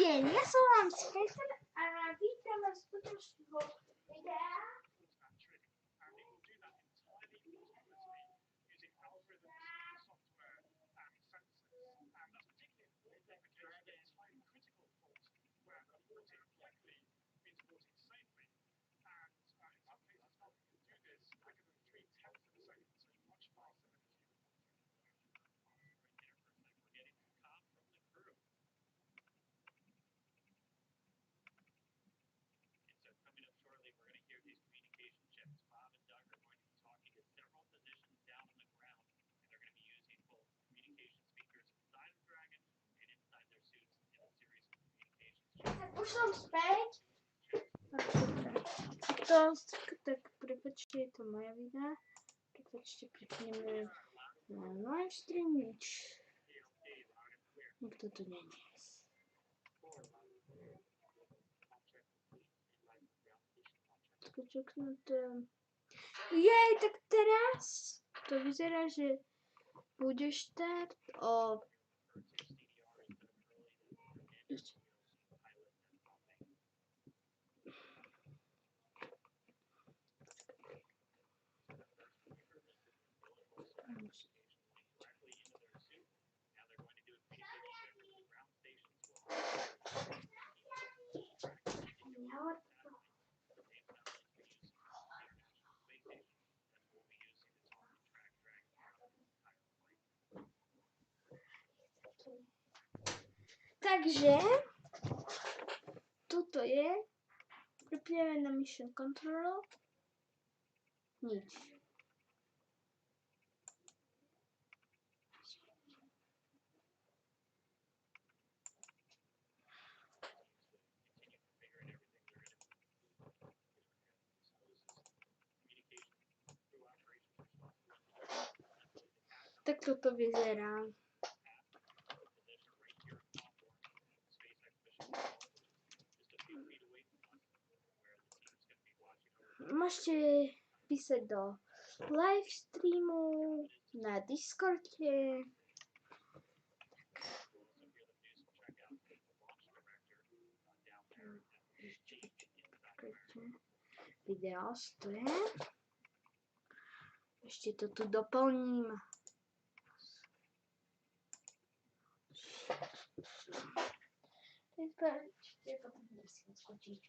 deň, ja som vám Sketer a vítam vás do ďalšieho videa. Už som späť. Tak prepáčte, je to moja videa. Prepáčte, pripneme na livestream nič. Nikto tu není. Jej, tak teraz to vyzerá, že bude štart o... Takže toto je, pripneme na mission control, nič. Tak toto vyzerá. Môžete písať do live streamu na Discorde. Video stoje. Ešte to tu doplním. Ešte potom musím skočiť.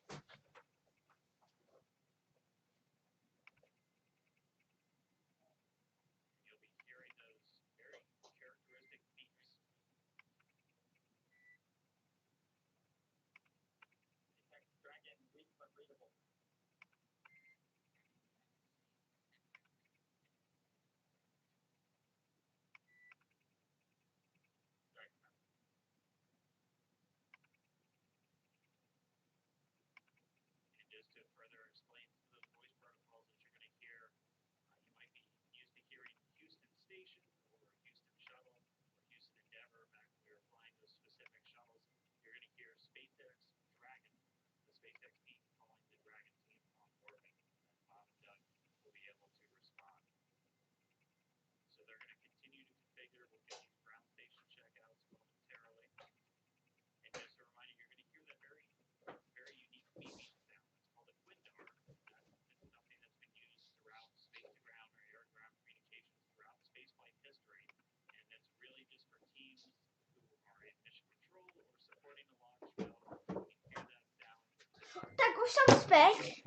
Tak už som späť.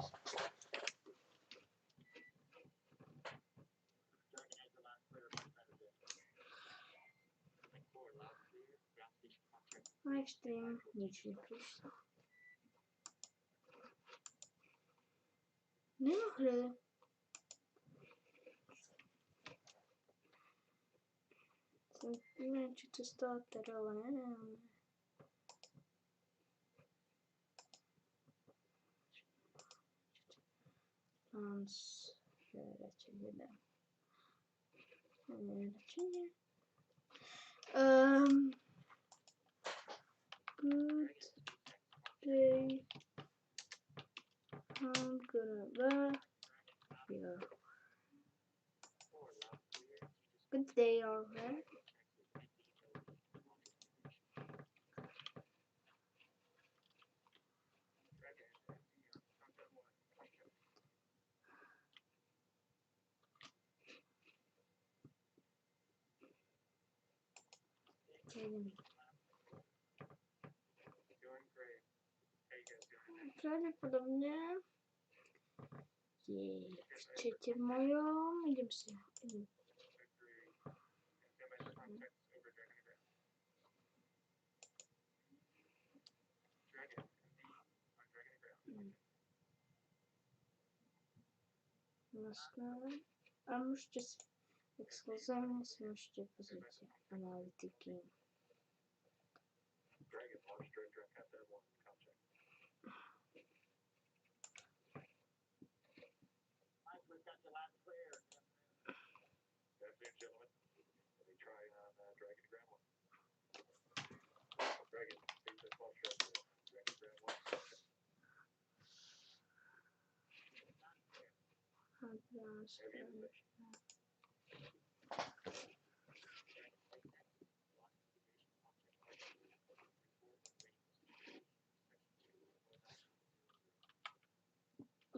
Livestream, nič neprišlo. Nemohli. Neviem, či to stalo teda, ale neviem. Radšej nedám. Radšej nie. Good day. I'm gonna love you. Good day, alright. Pravděpodobně je v třetí mojom, jdem si. Vlastně. A můžete si exkluzivně si můžete pozvat analytiky.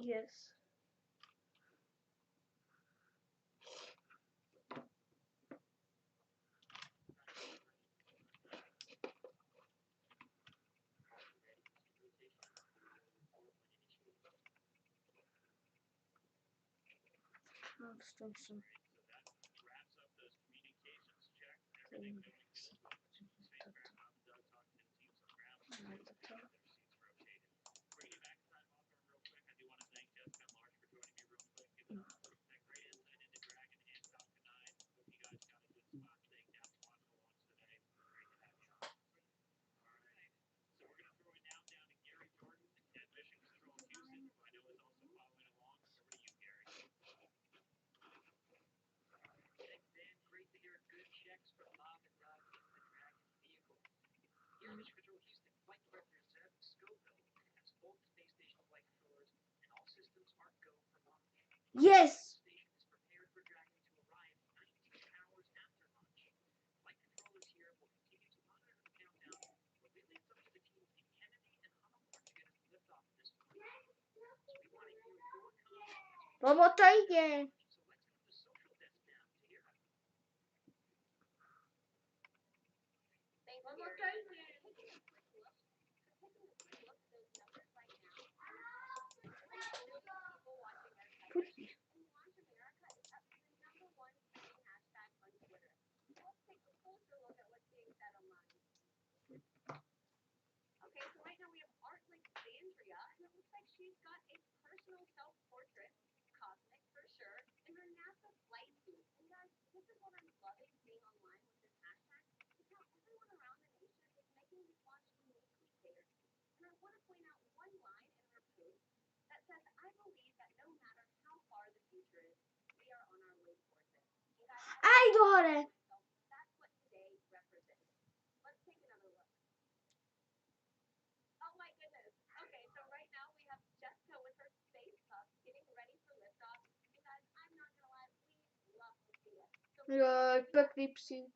Yes. Abstention. Yes! Robota jde! Aj do hore! Joj, pěkný psík.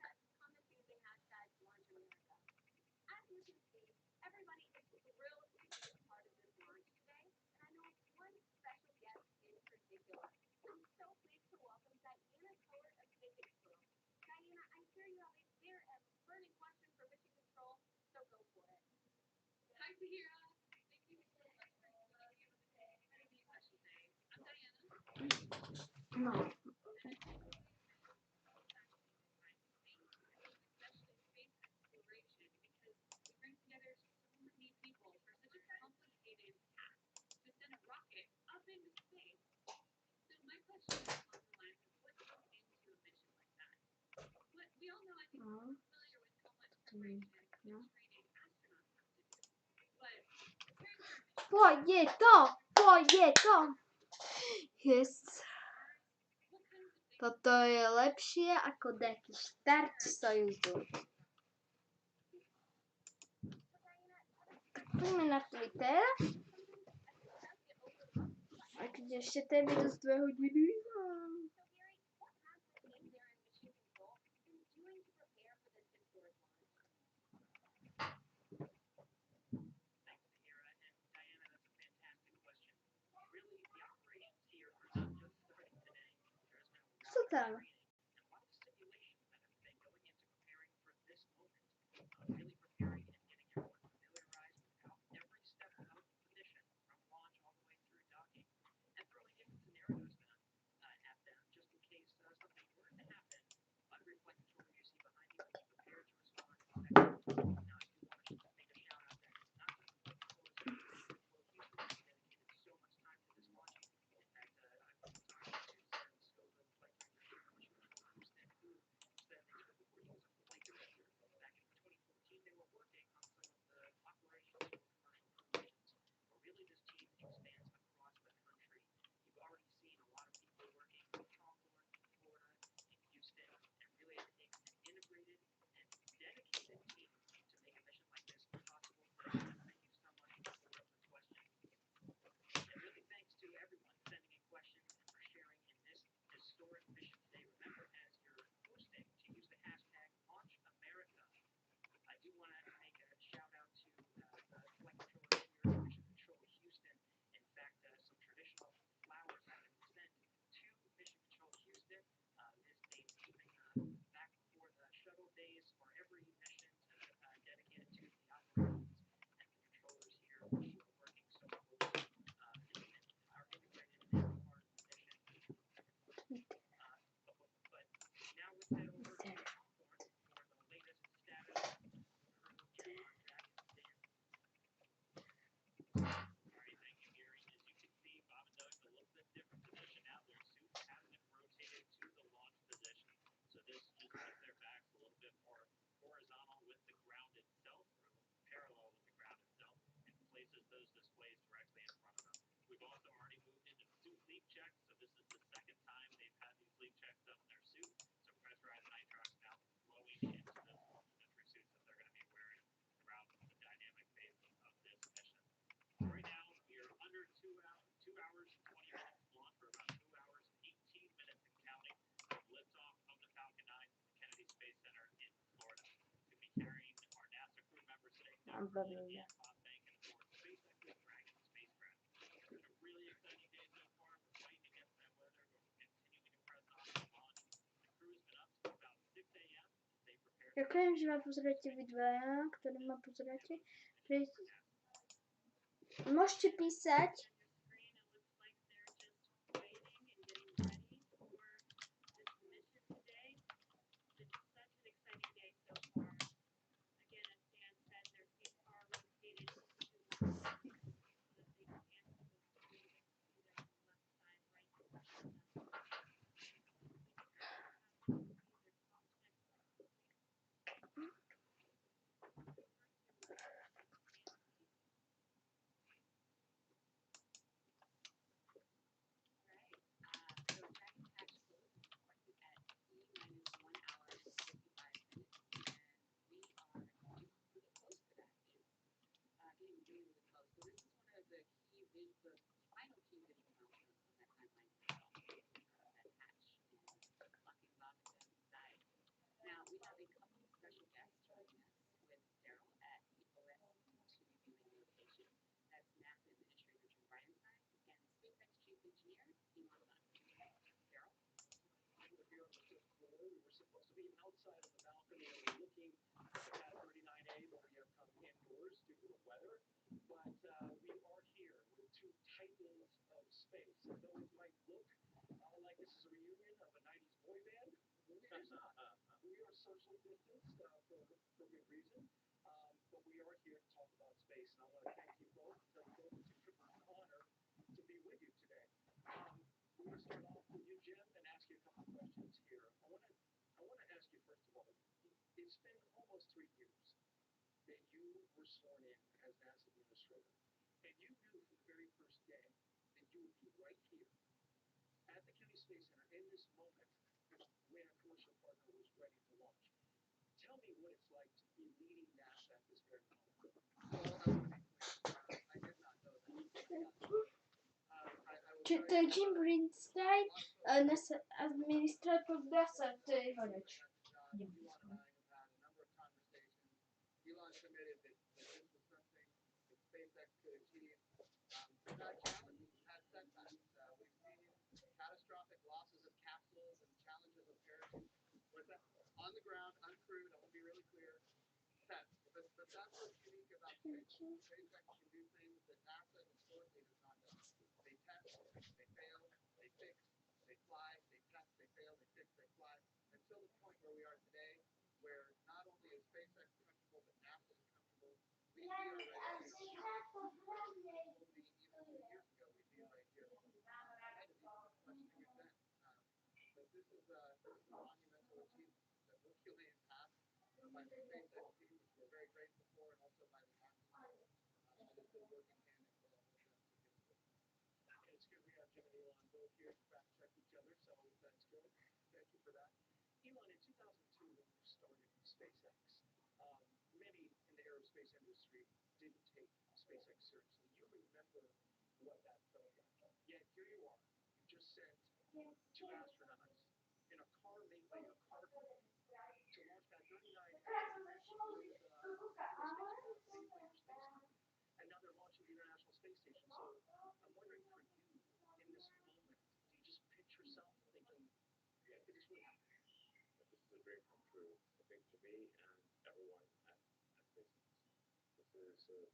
No. No. Pojď to! Yes. Toto je lepšie ako nejaký štart Sojuzdu. Tak poďme na Twitter. A keď ešte to je minus 2 hodiny. Co tam? a blablabla. Ďakujem, že ma pozeráte vy dvaja, ktorí ma pozeráte. Môžete písať. Či to je Jim Brinstein, administrator NASA, to je jeho reč. On the ground, uncrewed, I want to be really clear, tests. But that's what's unique about SpaceX. SpaceX can do things that NASA historically has not done. They test, they fail, they fix, they fly, they test, they fail, they fix, they fly, until the point where we are today, where not only is SpaceX comfortable, but NASA is comfortable. We already even 2 years ago, we'd be right here. And it's much to get that. But this is a monumental achievement that Herculean passed by the SpaceX team, which we're very grateful for, and also by the NASA that has been working hand in glove with them to get to this. It's good we have Jim and Elon both here to fact check each other, so that's good. Thank you for that. Elon, in 2002, when you started SpaceX, many in the aerospace industry didn't take SpaceX seriously. You remember what that felt like. Yet here you are. You just sent 2 astronauts in a car made by a car to launch that 39 with and now they're launching the International Space Station. So I'm wondering for you, in this moment, do you just picture yourself thinking, yeah, this would happen? This is a dream come true, I think, to me and everyone at SpaceX.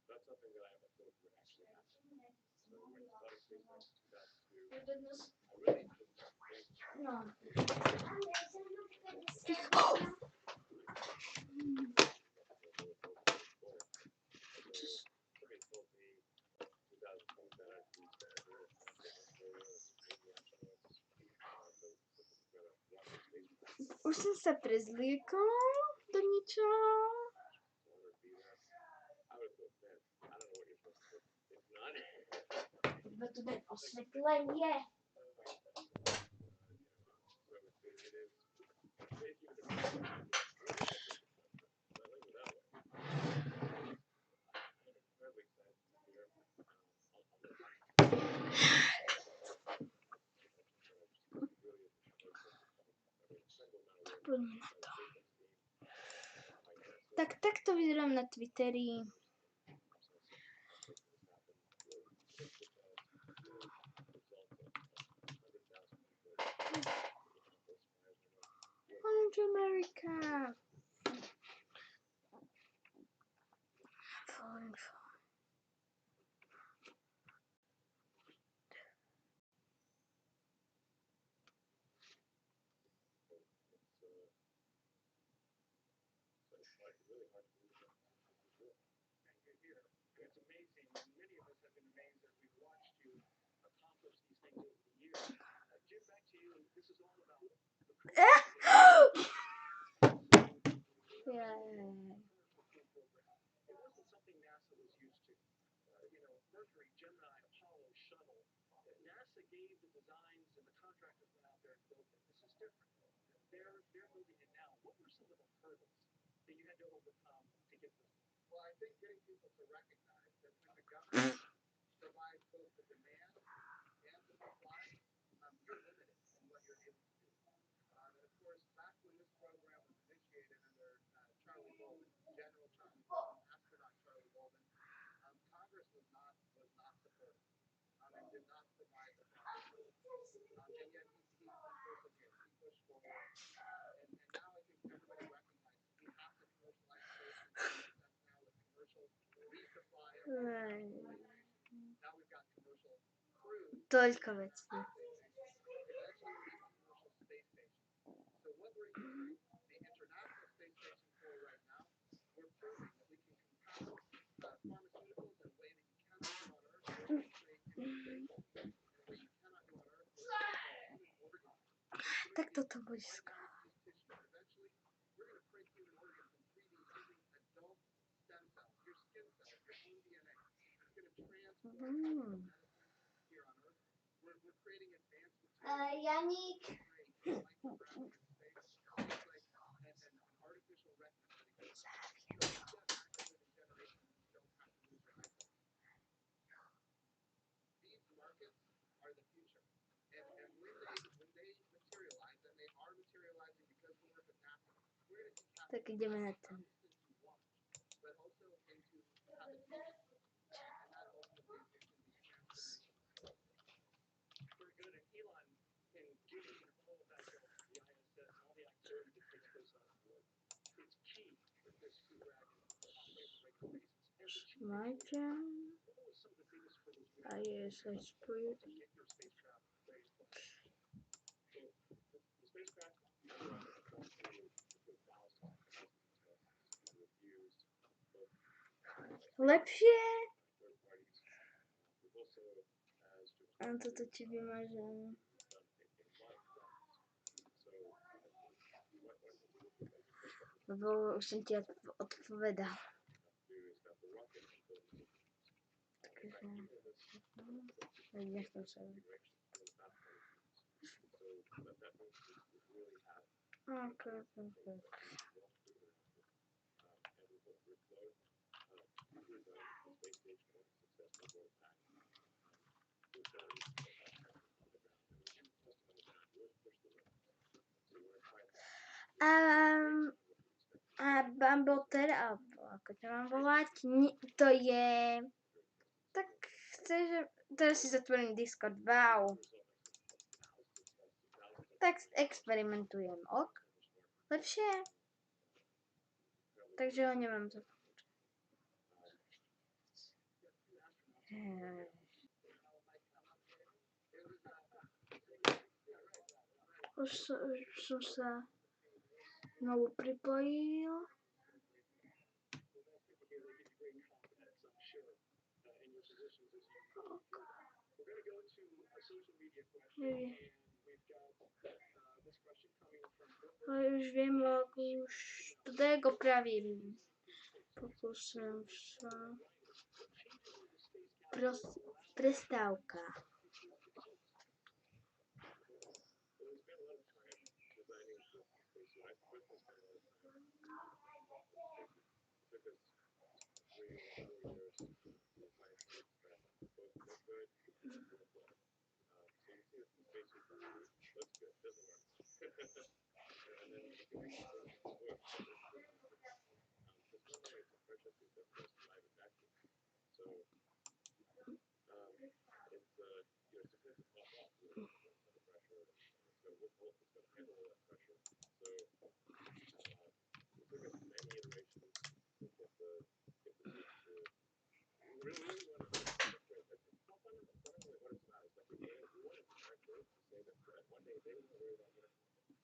That's something that I haven't thought would actually happen. So when you started SpaceX in 2002, I really didn't think. No. Už som sa prezliekol do ničoho. Iba tu daj osvetlenie. Poďme na to. Tak takto vyzerám na Twitteri. It's amazing, and many of us have been amazed as we've watched you accomplish these things over the years. Jim, back to you. This is all about the creation Yeah. It wasn't something NASA was used to. Mercury, Gemini, Apollo, shuttle. NASA gave the designs and the contractors went out there and built it. This is different. They're moving it now. What were some of the hurdles that you had to overcome to get this? Well, I think getting people to recognize that when the government provides both the demand and the supply, you're limited in what you're able to do. And of course, back when this program was initiated under Charlie Bolden, General Charlie Bolden, astronaut Charlie Bolden, Congress was not supportive and did not provide the funds. And yet he persevered. He pushed forward. And now I think everybody recognizes we have to commercialize space. That's now with commercial resupply of Right. now we've got commercial crews. Только вечно. Eventually we need commercial space stations. So what we're using the International Space Station for right now, we're proving that we can compound pharmaceuticals in a way that you cannot do on Earth. We're going to create immunizations in a way you cannot do on Earth. We're going to create human organs. Так кто-то будет сказать. Eventually, we're going to create human organs in 3D using adult stem cells, your skin cells, your own DNA. It's going to transform medicine here on Earth. We're creating advanced materials. Janik. Microgravity in space, things like an artificial retina for the human. So we've got active regeneration and you don't have to lose your eyesight. These markets are the future. And when they materialize, and they are materializing because we work with NASA, we're going to see Так идем на это. into launch, but also into habitation. And that ultimately is going to be transformation. Very good. And Elon, in giving all of that going, the ISS, all the activity that takes place on board, it's key that this Crew Dragon operates on a regular basis. My turn. What was some of the biggest hurdles you I had guess I spread. to get your spacecraft ready to fly? So the spacecraft has gone through thousands and thousands of tests and reviews, both Lepsze. third parties. We've also, as just A to ciebie marzymy. Bo się ci odpowiada. Także nie chcę sobie. Okej. Bamboter, albo jak to mam wołać, to je... Tak chcę, że... Teraz się zatworzymy Discord, wow. Tak eksperymentujemy, ok? Lepsze. Także nie mam co. Som sa znovu pripojil. Ale już wiem, jak już do tego prawie pokusem się. Prestávka.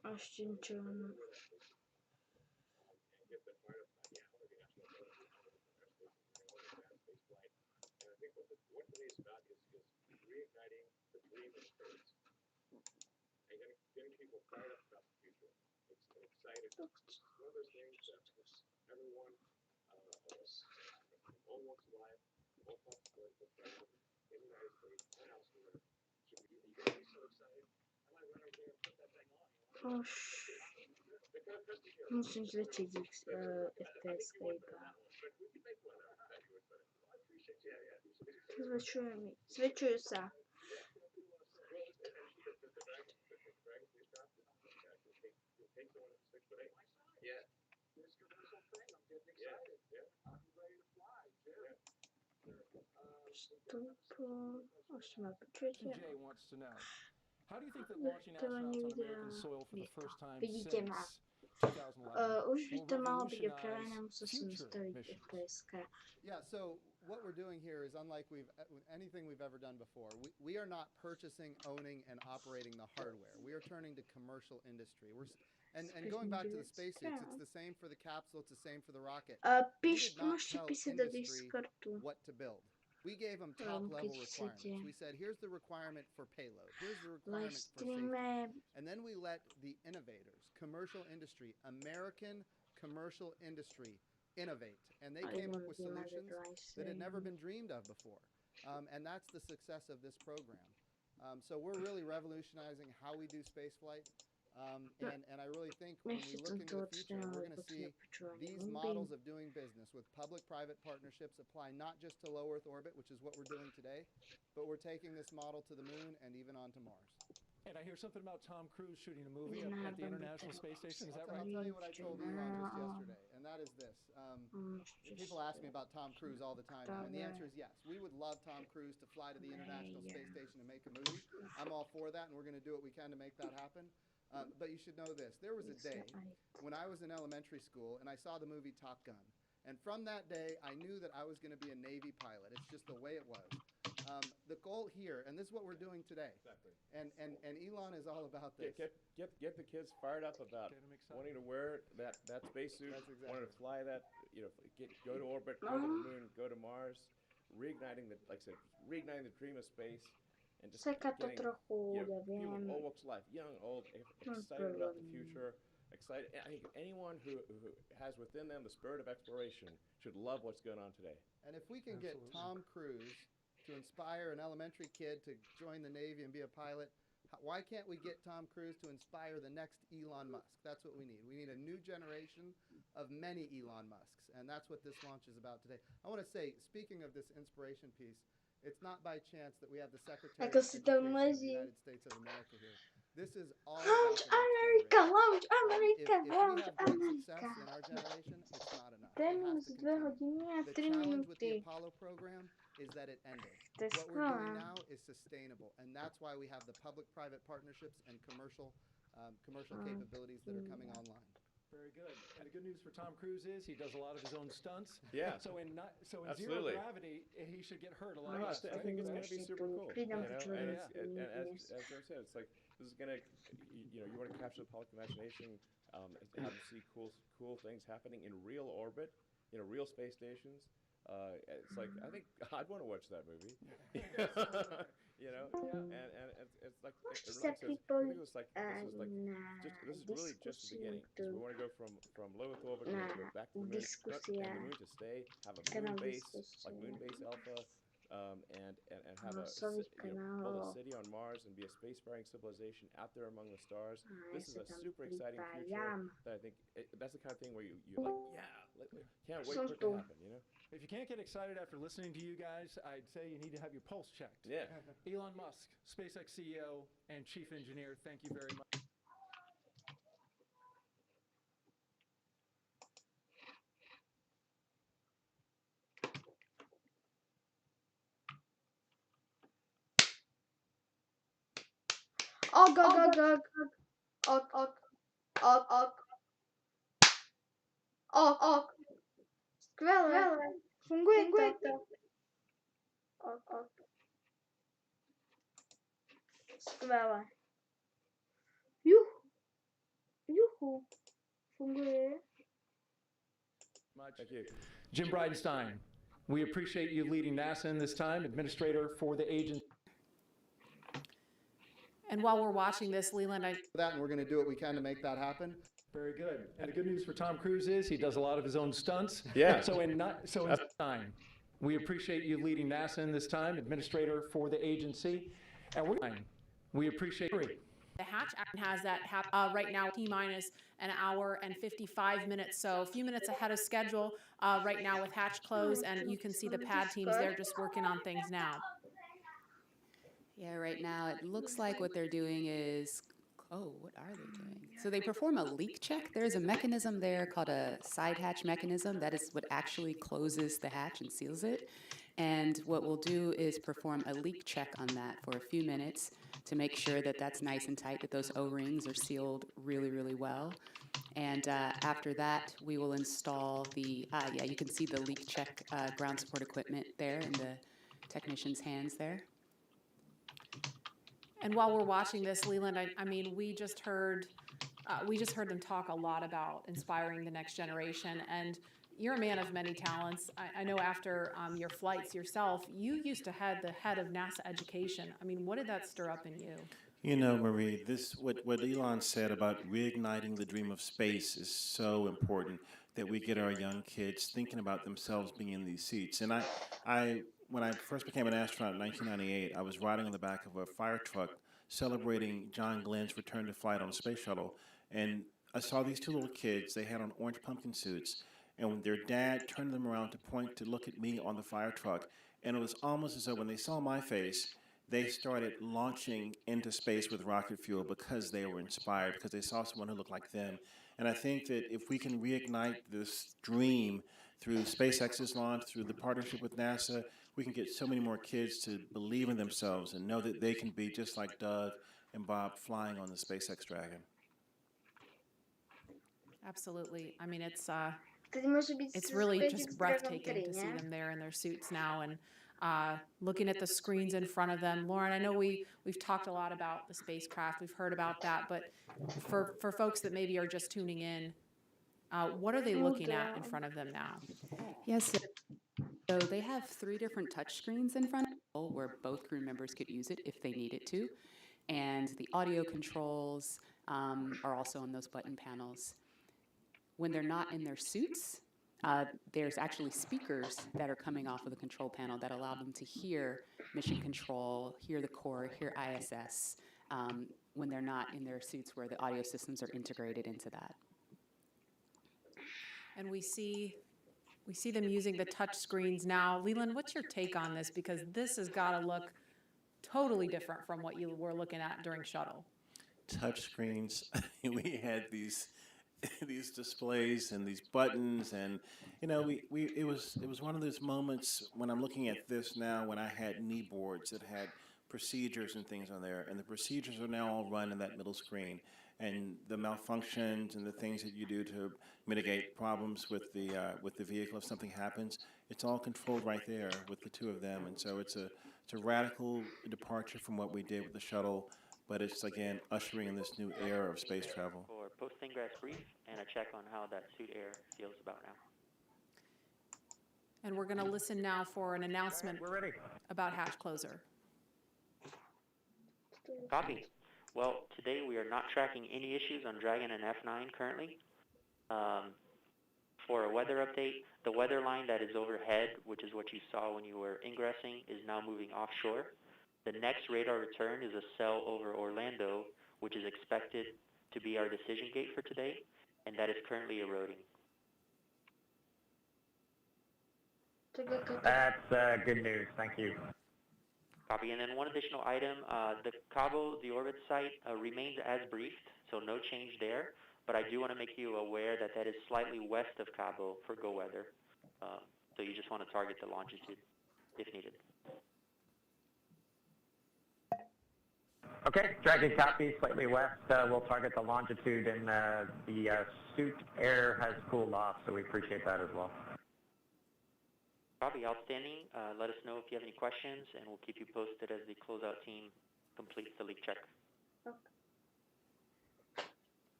Oświęcony. Musím zväčšiť FPS iba. Zväčšujú sa. Jay wants to know, how do you think that launching astronauts on American soil for the first time since 2011 Už by will to malo byť revolutionize opravené, musel som future nastaviť missions? FPS-ka. Yeah, so what we're doing here is unlike anything we've ever done before. We are not purchasing, owning, and operating the hardware. We are turning to commercial industry. And going back to the spacesuits, it's the same for the capsule, it's the same for the rocket. We did not Môžete tell písať do industry Discordu. what to build. We gave them top-level keď requirements. chcete. We said, here's the requirement for payload. Here's the requirement for safety. And then we let the innovators, commercial industry, American commercial industry, innovate. And they came up with solutions that had never been dreamed of before. And that's the success of this program. So we're really revolutionizing how we do spaceflight. And I really think when we look into the future, we're going to see these models of doing business with public-private partnerships apply not just to low Earth orbit, which is what we're doing today, but we're taking this model to the moon and even onto Mars. And I hear something about Tom Cruise shooting a movie at the International Space Station. Is that right? I'll tell you what I told Elon just yesterday, and that is this. People ask me about Tom Cruise all the time now, and the answer is yes. We would love Tom Cruise to fly to the International Space Station and make a movie. I'm all for that, and we're going to do what we can to make that happen. But you should know this. There was a day when I was in elementary school, and I saw the movie Top Gun. And from that day, I knew that I was going to be a Navy pilot. It's just the way it was. The goal here, and this is what we're doing today. Exactly. And Elon is all about this. Get the kids fired up about wanting to wear that spacesuit, Exactly. wanting to fly that, go to orbit, go to the moon, go to Mars, reigniting the dream of space, and just getting people of all walks of life, young, old, excited about the future. Excited. I think anyone who has within them the spirit of exploration should love what's going on today. And if we can get Tom Cruise to inspire an elementary kid to join the Navy and be a pilot, why can't we get Tom Cruise to inspire the next Elon Musk? That's what we need. We need a new generation of many Elon Musks, and that's what this launch is about today. I want to say, speaking of this inspiration piece, it's not by chance that we have the Secretary of Education of the United States of America here. This is all Launch about America! Launch America! If we Launch have great America! success in our generation, it's not enough. To je It has minus to 2 continue. hodiny a The 3 challenge with the minúty. Apollo program is that it ended. To je What we're doing skvelé. now is sustainable, and that's why we have the public-private partnerships and commercial capabilities that are coming online. Very good. And the good news for Tom Cruise is he does a lot of his own stunts. Yeah. So in zero Absolutely. gravity, he should get hurt a lot No, less. I think it's going to be super cool. Freedom And Patrol as Jim said, it's like this is going to, you want to capture the public imagination, have them see cool things happening in real orbit, real space stations. It's like I think I'd want to watch that movie. And it's like it was like this is really just the beginning. So we want to go from low Earth orbit, we want to go back to the moon, and the moon to stay, have a moon base like Moonbase Alpha, and have build a city on Mars and be a spacefaring civilization out there among the stars. This is a super exciting future that I think that's the kind of thing where you like, can't wait for it to happen, If you can't get excited after listening to you guys, I'd say you need to have your pulse checked. Yeah. Elon Musk, SpaceX CEO and Chief Engineer, thank you very much. Ok. Skvelé. Funguje to. Ok. Skvelé. Juhu. Funguje. Thank you. Jim Bridenstine, we appreciate you leading NASA in this time, administrator for the agency. And while we're watching this, Leland, That, and we're going to do what we can to make that happen. Very good. And the good news for Tom Cruise is he does a lot of his own stunts. Yeah. So in time, we appreciate you leading NASA in this time, administrator for the agency, and we appreciate. The hatch has that right now T-minus an hour and 55 minutes, so a few minutes ahead of schedule right now with hatch closed, and you can see the pad teams there just working on things now. Yeah, right now it looks like what they're doing is, what are they doing? So they perform a leak check. There's a mechanism there called a side hatch mechanism. That is what actually closes the hatch and seals it. And what we'll do is perform a leak check on that for a few minutes to make sure that that's nice and tight, that those O-rings are sealed really, really well. And after that, we will install the, you can see the leak check ground support equipment there in the technician's hands there. And while we're watching this, Leland, I mean, we just heard them talk a lot about inspiring the next generation. And you're a man of many talents. I know after your flights yourself, you used to the head of NASA education. I mean, what did that stir up in you? You know, Marie, what Elon said about reigniting the dream of space is so important, that we get our young kids thinking about themselves being in these seats. And when I first became an astronaut in 1998, I was riding on the back of a fire truck celebrating John Glenn's return to flight on a space shuttle. And I saw these two little kids. They had on orange pumpkin suits. And when their dad turned them around to look at me on the fire truck. And it was almost as though when they saw my face, they started launching into space with rocket fuel because they were inspired, because they saw someone who looked like them. And I think that if we can reignite this dream through SpaceX's launch, through the partnership with NASA, we can get so many more kids to believe in themselves and know that they can be just like Doug and Bob flying on the SpaceX Dragon. Absolutely. I mean, it's really just breathtaking to see them there in their suits now and looking at the screens in front of them. Lauren, I know we've talked a lot about the spacecraft. We've heard about that, but for folks that maybe are just tuning in, what are they looking at in front of them now? Yes. So they have 3 different touch screens in front of them where both crew members could use it if they needed to. And the audio controls are also on those button panels. When they're not in their suits, there's actually speakers that are coming off of the control panel that allow them to hear mission control, hear the core, hear ISS, when they're not in their suits where the audio systems are integrated into that. And we see them using the touch screens now. Leland, what's your take on this? Because this has got to look totally different from what you were looking at during shuttle. Touch screens. We had these displays and these buttons, and it was one of those moments when I'm looking at this now, when I had knee boards that had procedures and things on there, and the procedures are now all run in that middle screen, and the malfunctions and the things that you do to mitigate problems with the vehicle if something happens, it's all controlled right there with the 2 of them. And so it's a radical departure from what we did with the shuttle, but it's again ushering in this new era of space travel. For post-ingress brief and a check on how that suit air feels about now. And we're going to listen now for an announcement about hatch closer. Copy. Well, today we are not tracking any issues on Dragon and F9 currently. For a weather update, the weather line that is overhead, which is what you saw when you were ingressing, is now moving offshore. The next radar return is a cell over Orlando, which is expected to be our decision gate for today, and that is currently eroding. That's good news. Thank you. Copy. And then one additional item, the Cabo, the orbit site, remains as briefed, so no change there. But I do want to make you aware that that is slightly west of Cabo for go weather. So you just want to target the longitude if needed. Okay, Dragon copy, slightly west. We'll target the longitude, and the suit air has cooled off, so we appreciate that as well. Copy, outstanding. Let us know if you have any questions, and we'll keep you posted as the closeout team completes the leak check. Okay.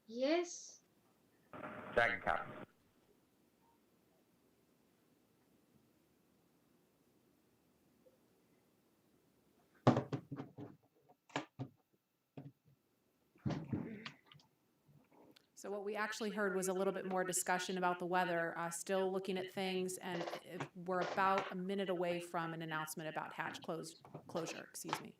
Yes. Dragon copy. So what we actually heard was a little bit more discussion about the weather, still looking at things, and we're about a minute away from an announcement about hatch closure. Excuse me.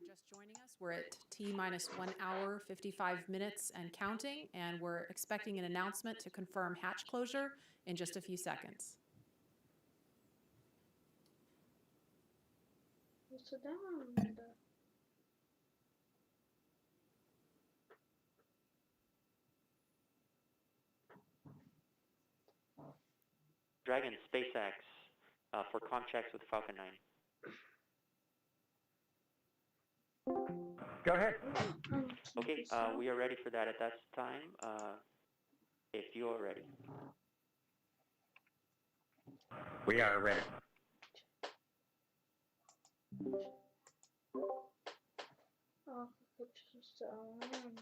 Just joining us, we're at T-minus 1 hour, 55 minutes and counting, and we're expecting an announcement to confirm hatch closure in just a few seconds. Dragon, SpaceX, for comm checks with Falcon 9. Go ahead. Okay, we are ready for that at that time, if you are ready. We are ready.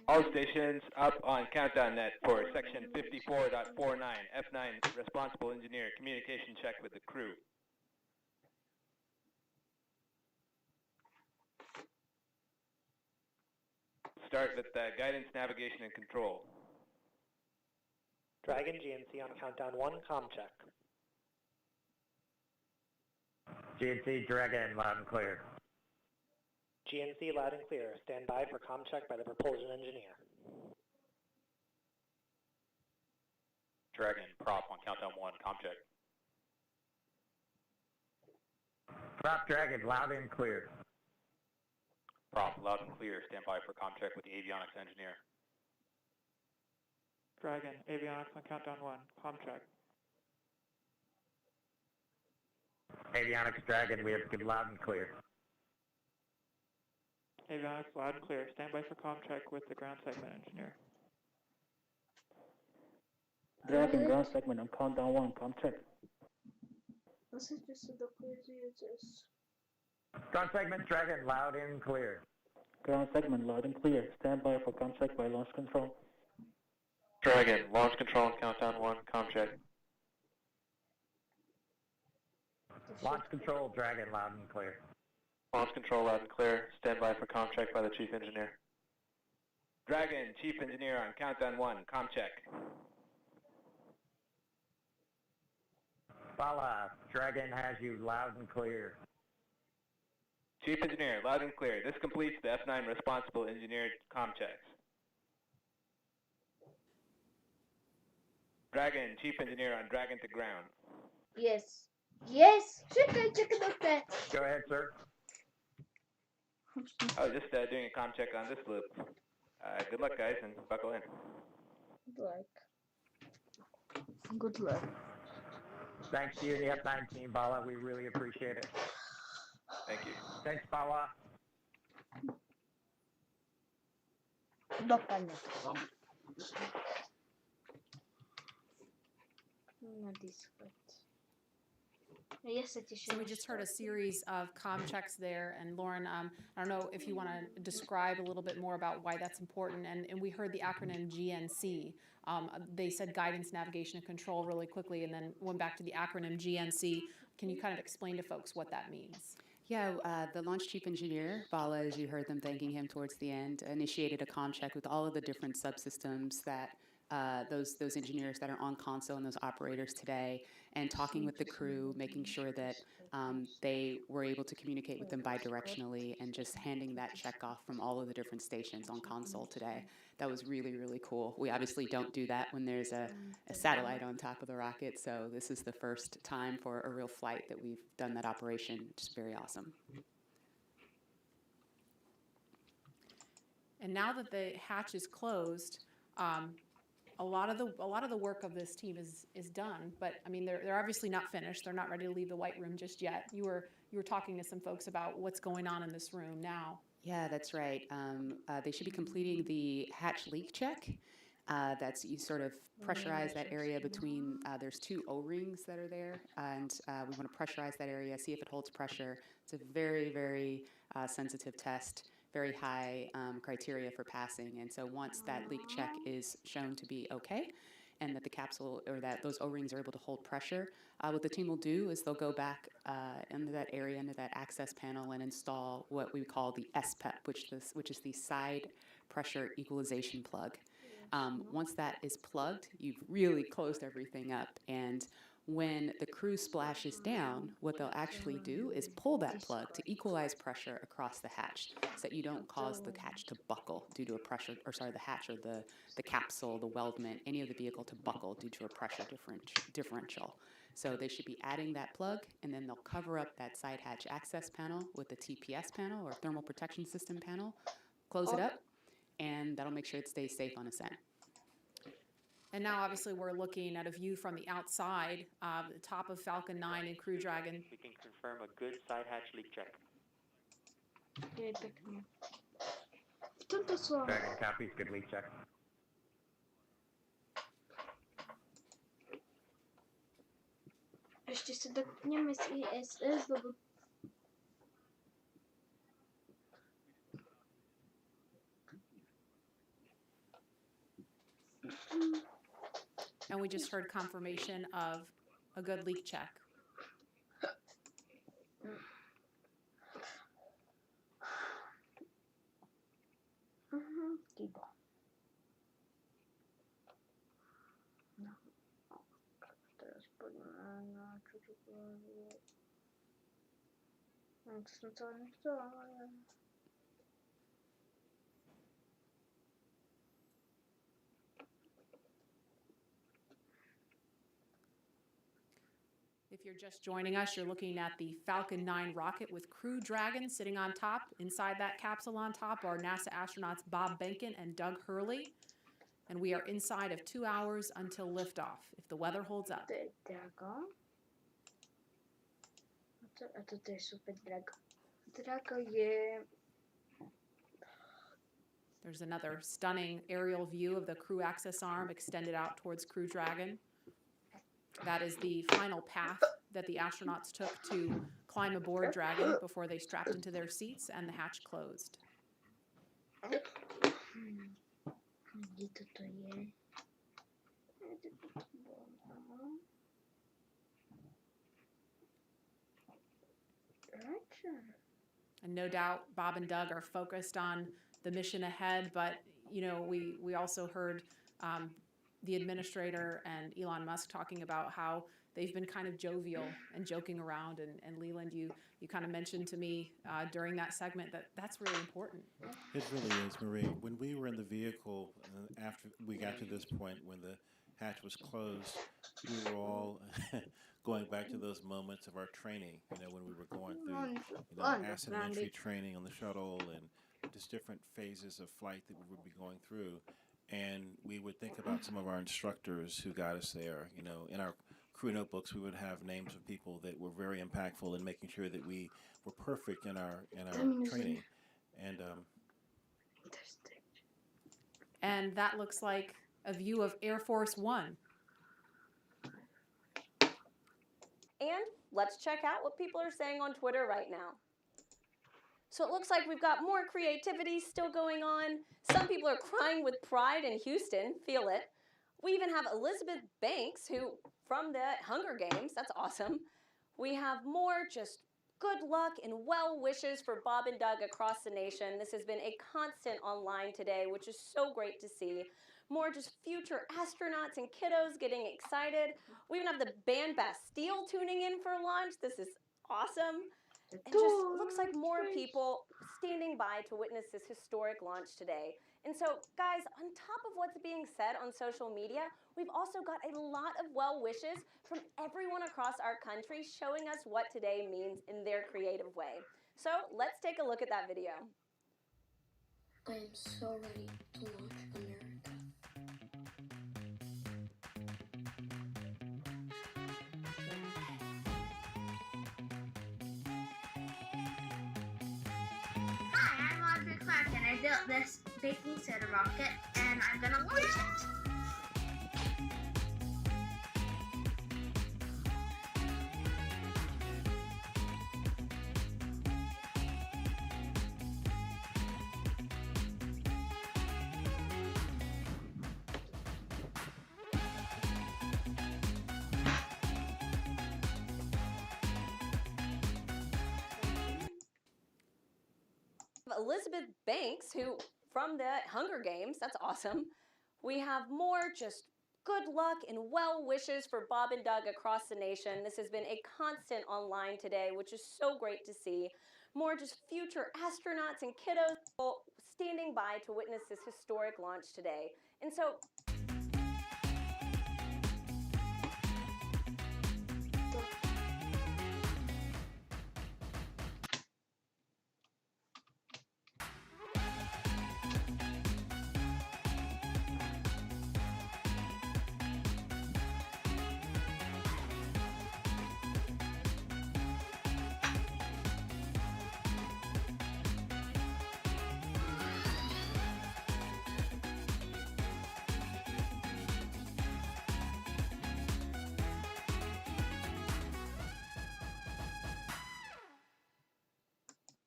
All stations up on countdown net for section 54.49, F9 responsible engineer, communication check with the crew. Start with guidance, navigation, and control. Dragon GNC on countdown 1, comm check. GNC Dragon, loud and clear. GNC loud and clear. Stand by for comm check by the propulsion engineer. Dragon, prop on countdown 1, comm check. Prop Dragon, loud and clear. Prop, loud and clear. Stand by for comm check with the avionics engineer. Dragon, avionics on countdown 1, comm check. Avionics Dragon, we have good loud and clear. Avionics loud and clear. Stand by for comm check with the ground segment engineer. Dragon, ground segment on countdown 1, comm check. Ground segment Dragon, loud and clear. Ground segment loud and clear. Stand by for comm check by launch control. Dragon, launch control on countdown 1, comm check. Launch control Dragon, loud and clear. Launch control loud and clear. Stand by for comm check by the chief engineer. Dragon, chief engineer on countdown 1, comm check. Bala, Dragon has you loud and clear. Chief engineer, loud and clear. This completes the F9 responsible engineer comm checks. Dragon, chief engineer on Dragon to ground. Yes. Yes. Check about that. Go ahead, sir. Oh, just doing a comm check on this loop. Good luck, guys, and buckle in. Good luck. Thanks to you and the F9 team, Bala. We really appreciate it. Thank you. Thanks, Bala. So we just heard a series of comm checks there, and Lauren, I don't know if you want to describe a little bit more about why that's important, and we heard the acronym GNC. They said guidance, navigation, and control really quickly, and then went back to the acronym GNC. Can you kind of explain to folks what that means? Yeah, the launch chief engineer, Bala, as you heard them thanking him towards the end, initiated a comm check with all of the different subsystems that those engineers that are on console and those operators today, and talking with the crew, making sure that they were able to communicate with them bidirectionally, and just handing that check off from all of the different stations on console today. That was really, really cool. We obviously don't do that when there's a satellite on top of the rocket, so this is the first time for a real flight that we've done that operation, which is very awesome. And now that the hatch is closed, a lot of the work of this team is done, but I mean they're obviously not finished. They're not ready to leave the white room just yet. You were talking to some folks about what's going on in this room now. Yeah, that's right. They should be completing the hatch leak check. That's you sort of pressurize that area between, there's 2 O-rings that are there, and we want to pressurize that area, see if it holds pressure. It's a very, very sensitive test, very high criteria for passing. And so once that leak check is shown to be okay, and that the capsule or that those O-rings are able to hold pressure, what the team will do is they'll go back into that area, into that access panel, and install what we call the SPEP, which is the side pressure equalization plug. Once that is plugged, you've really closed everything up. And when the crew splashes down, what they'll actually do is pull that plug to equalize pressure across the hatch so that you don't cause the hatch to buckle due to a pressure, or sorry, the hatch or the capsule, the weldment, any of the vehicle to buckle due to a pressure differential. So they should be adding that plug, and then they'll cover up that side hatch access panel with the TPS panel or thermal protection system panel, close it up, and that'll make sure it stays safe on ascent. And now obviously we're looking at a view from the outside, the top of Falcon 9 and Crew Dragon. We can confirm a good side hatch leak check. Dragon copies, good leak check. Ještě se dotkněme z ISS, lebo And we just heard confirmation of a good leak check. Teraz poďme na čo to bude. No, to som celé nechcela, ale... If you're just joining us, you're looking at the Falcon 9 rocket with Crew Dragon sitting on top. Inside that capsule on top are NASA astronauts Bob Behnken and Doug Hurley. And we are inside of 2 hours until liftoff, if the weather holds up. A toto je super Drago. Drago je... There's another stunning aerial view of the crew access arm extended out towards Crew Dragon. That is the final path that the astronauts took to climb aboard Dragon before they strapped into their seats and the hatch closed. And no doubt Bob and Doug are focused on the mission ahead, but you know, we also heard the administrator and Elon Musk talking about how they've been kind of jovial and joking around. And Leland, you kind of mentioned to me during that segment that that's really important. It really is, Marie. When we were in the vehicle, after we got to this point, when the hatch was closed, we were all going back to those moments of our training, you know, when we were going through, acid entry training on the shuttle and just different phases of flight that we would be going through. And we would think about some of our instructors who got us there. You know, in our crew notebooks, we would have names of people that were very impactful in making sure that we were perfect in our training. And that looks like a view of Air Force One. And let's check out what people are saying on Twitter right now. So it looks like we've got more creativity still going on. Some people are crying with pride in Houston, feel it. We even have Elizabeth Banks, who, from the Hunger Games, that's awesome. We have more just good luck and well wishes for Bob and Doug across the nation. This has been a constant online today, which is so great to see. More just future astronauts and kiddos getting excited. We even have the band Bastille tuning in for lunch. This is awesome. It just looks like more people standing by to witness this historic launch today. And so, guys, on top of what's being said on social media, we've also got a lot of well wishes from everyone across our country showing us what today means in their creative way. So let's take a look at that video. I am so ready to launch America. Hi, I'm Audrey Clark and I built this taking said rocket and I'm gonna launch it. Elizabeth Banks, who from the Hunger Games, that's awesome. We have more just good luck and well wishes for Bob and Doug across the nation. This has been a constant online today, which is so great to see. More just future astronauts and kiddos standing by to witness this historic launch today. And so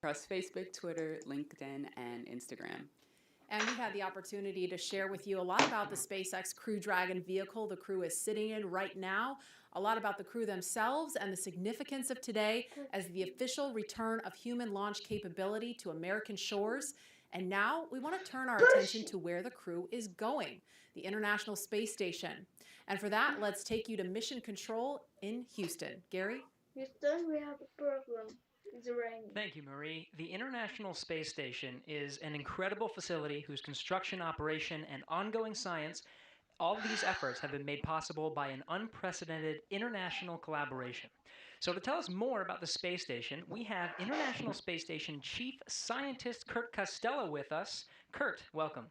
across Facebook, Twitter, LinkedIn, and Instagram. And we had the opportunity to share with you a lot about the SpaceX Crew Dragon vehicle the crew is sitting in right now, a lot about the crew themselves and the significance of today as the official return of human launch capability to American shores. And now we want to turn our attention to where the crew is going, the International Space Station. And for that, let's take you to Mission Control in Houston. Gary? Houston, we have a problem. It's raining. Thank you, Marie. The International Space Station is an incredible facility whose construction, operation, and ongoing science, all of these efforts have been made possible by an unprecedented international collaboration. So to tell us more about the space station, we have International Space Station Chief Scientist Kurt Costello with us. Kurt, welcome.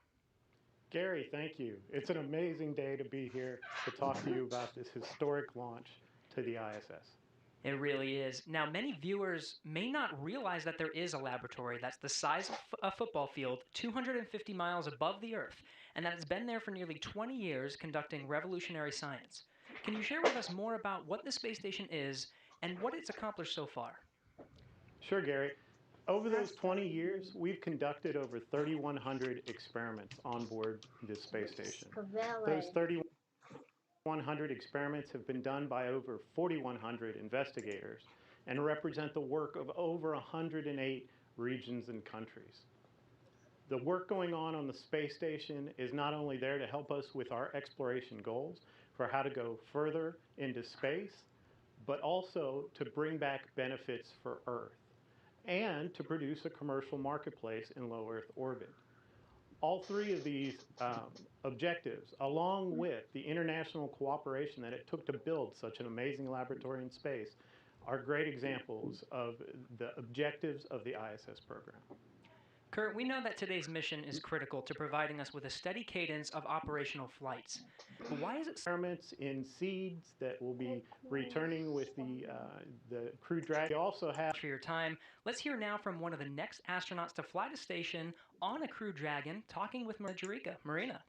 Gary, thank you. It's an amazing day to be here to talk to you about this historic launch to the ISS. It really is. Now, many viewers may not realize that there is a laboratory that's the size of a football field, 250 miles above the Earth, and that it's been there for nearly 20 years conducting revolutionary science. Can you share with us more about what the space station is and what it's accomplished so far? Sure, Gary. Over those 20 years, we've conducted over 3,100 experiments on board this space station. Those 3,100 experiments have been done by over 4,100 investigators and represent the work of over 108 regions and countries. The work going on the space station is not only there to help us with our exploration goals for how to go further into space, but also to bring back benefits for Earth and to produce a commercial marketplace in low Earth orbit. All three of these objectives, along with the international cooperation that it took to build such an amazing laboratory in space, are great examples of the objectives of the ISS program. Kurt, we know that today's mission is critical to providing us with a steady cadence of operational flights. But why is it experiments in seeds that will be returning with the Crew Dragon? We also have for your time. Let's hear now from one of the next astronauts to fly to station on a Crew Dragon, talking with Marina.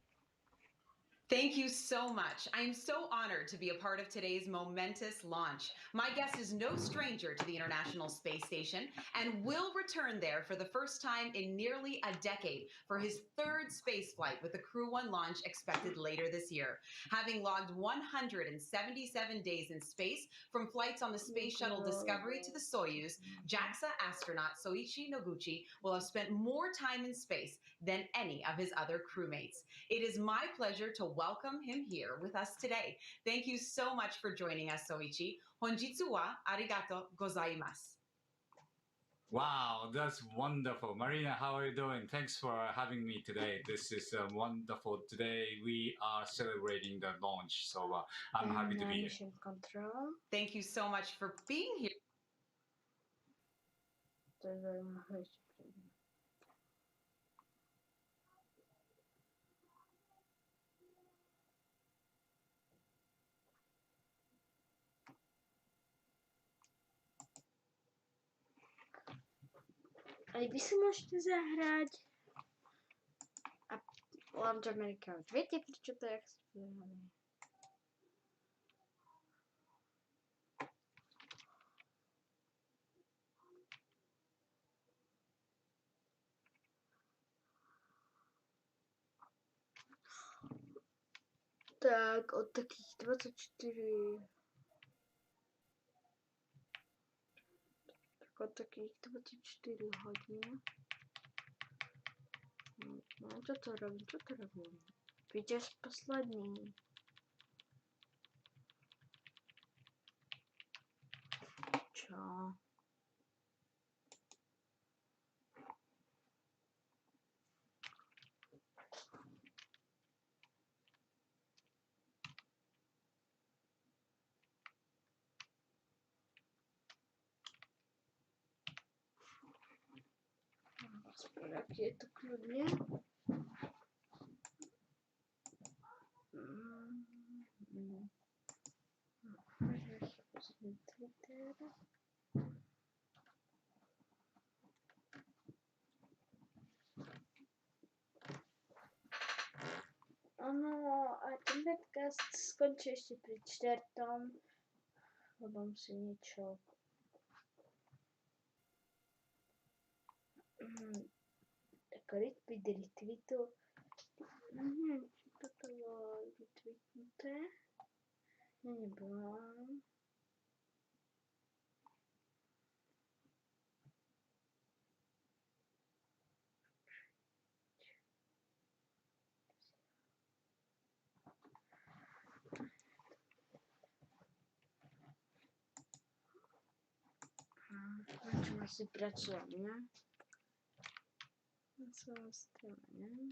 Thank you so much. I am so honored to be a part of today's momentous launch. My guest is no stranger to the International Space Station and will return there for the first time in nearly a decade for his third space flight with the Crew 1 launch expected later this year. Having logged 177 days in space from flights on the Space Shuttle Discovery to the Soyuz, JAXA astronaut Soichi Noguchi will have spent more time in space than any of his other crewmates. It is my pleasure to welcome him here with us today. Thank you so much for joining us, Soichi. Honjitsu wa arigato gozaimasu. Wow, that's wonderful. Marina, how are you doing? Thanks for having me today. This is wonderful. Today we are celebrating the launch, so I'm happy to be here. Mission Control. Thank you so much for being here. A vy si môžete zahrať. Launch America. Viete, prečo to je explodované? Tak, od takých 24... Tak od takých 24 hodín... No, čo to robím? Vítěz poslední. Čo? Aspoň aký je to kľudne. Twitter. Áno, a ten webcast skončí ešte pri 4. Lebo musím niečo ako retweetu. Neviem, či toto bolo retweetnuté. Nebolo. Na čom asi pracujem, ne? Na svojom strane, ne?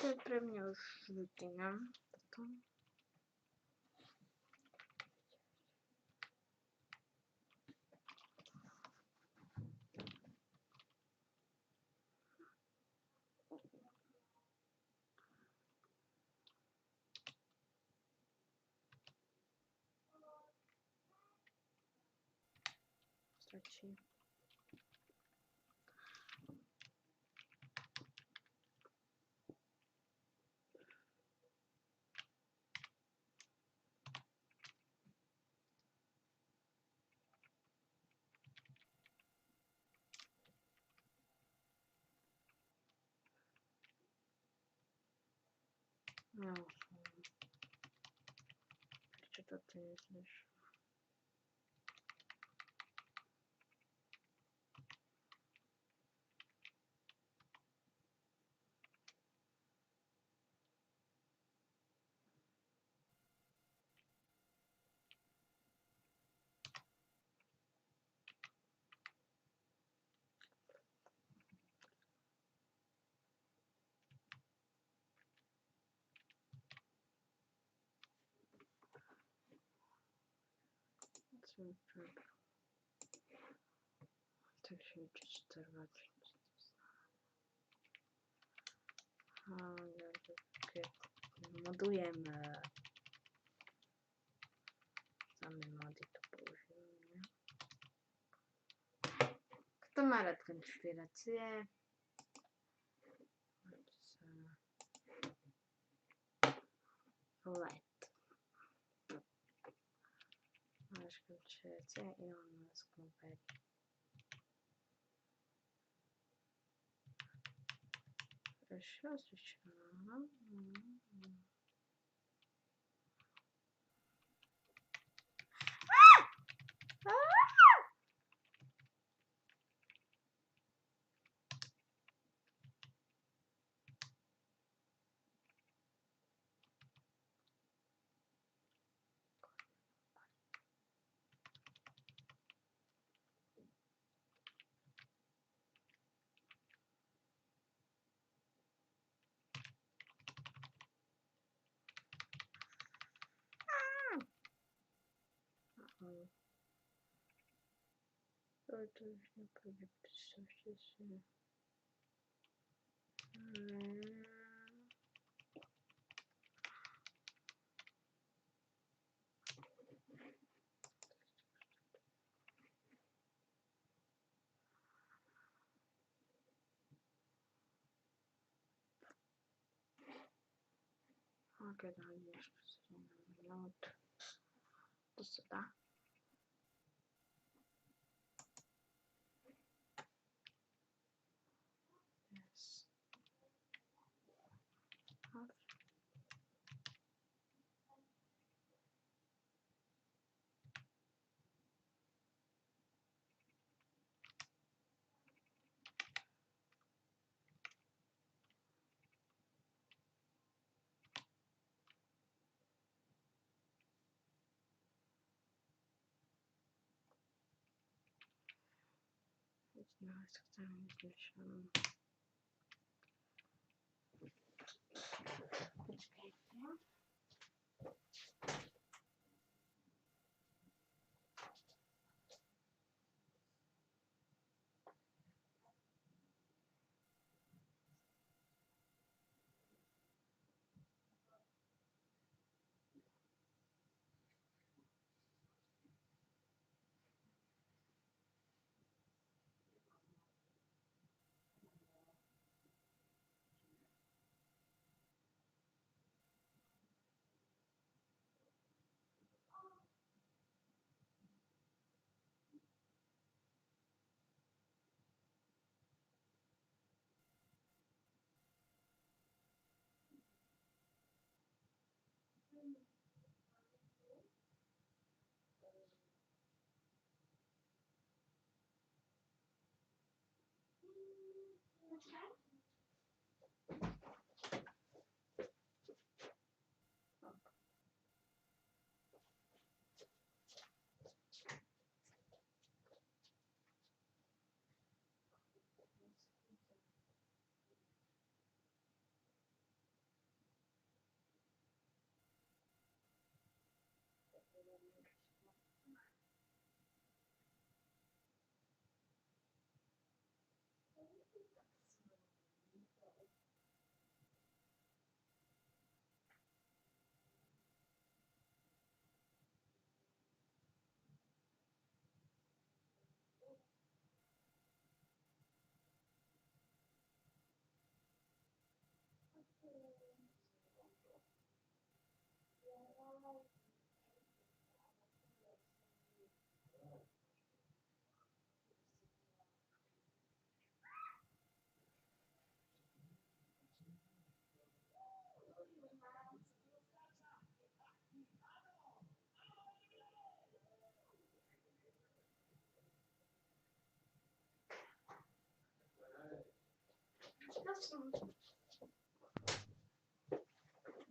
To je pre mňa už rutina. Stačí. No, prečo to ty nezlíš? Takže čerstvať. Modujem samé mody tu použijem. Kto má rád konšpirácie? Let. Máš konšpirácie? Elon Musk mu verí. Oké, dan eerst nood. Dus daar. Yes. Nou, het gaat dan dus even kijken.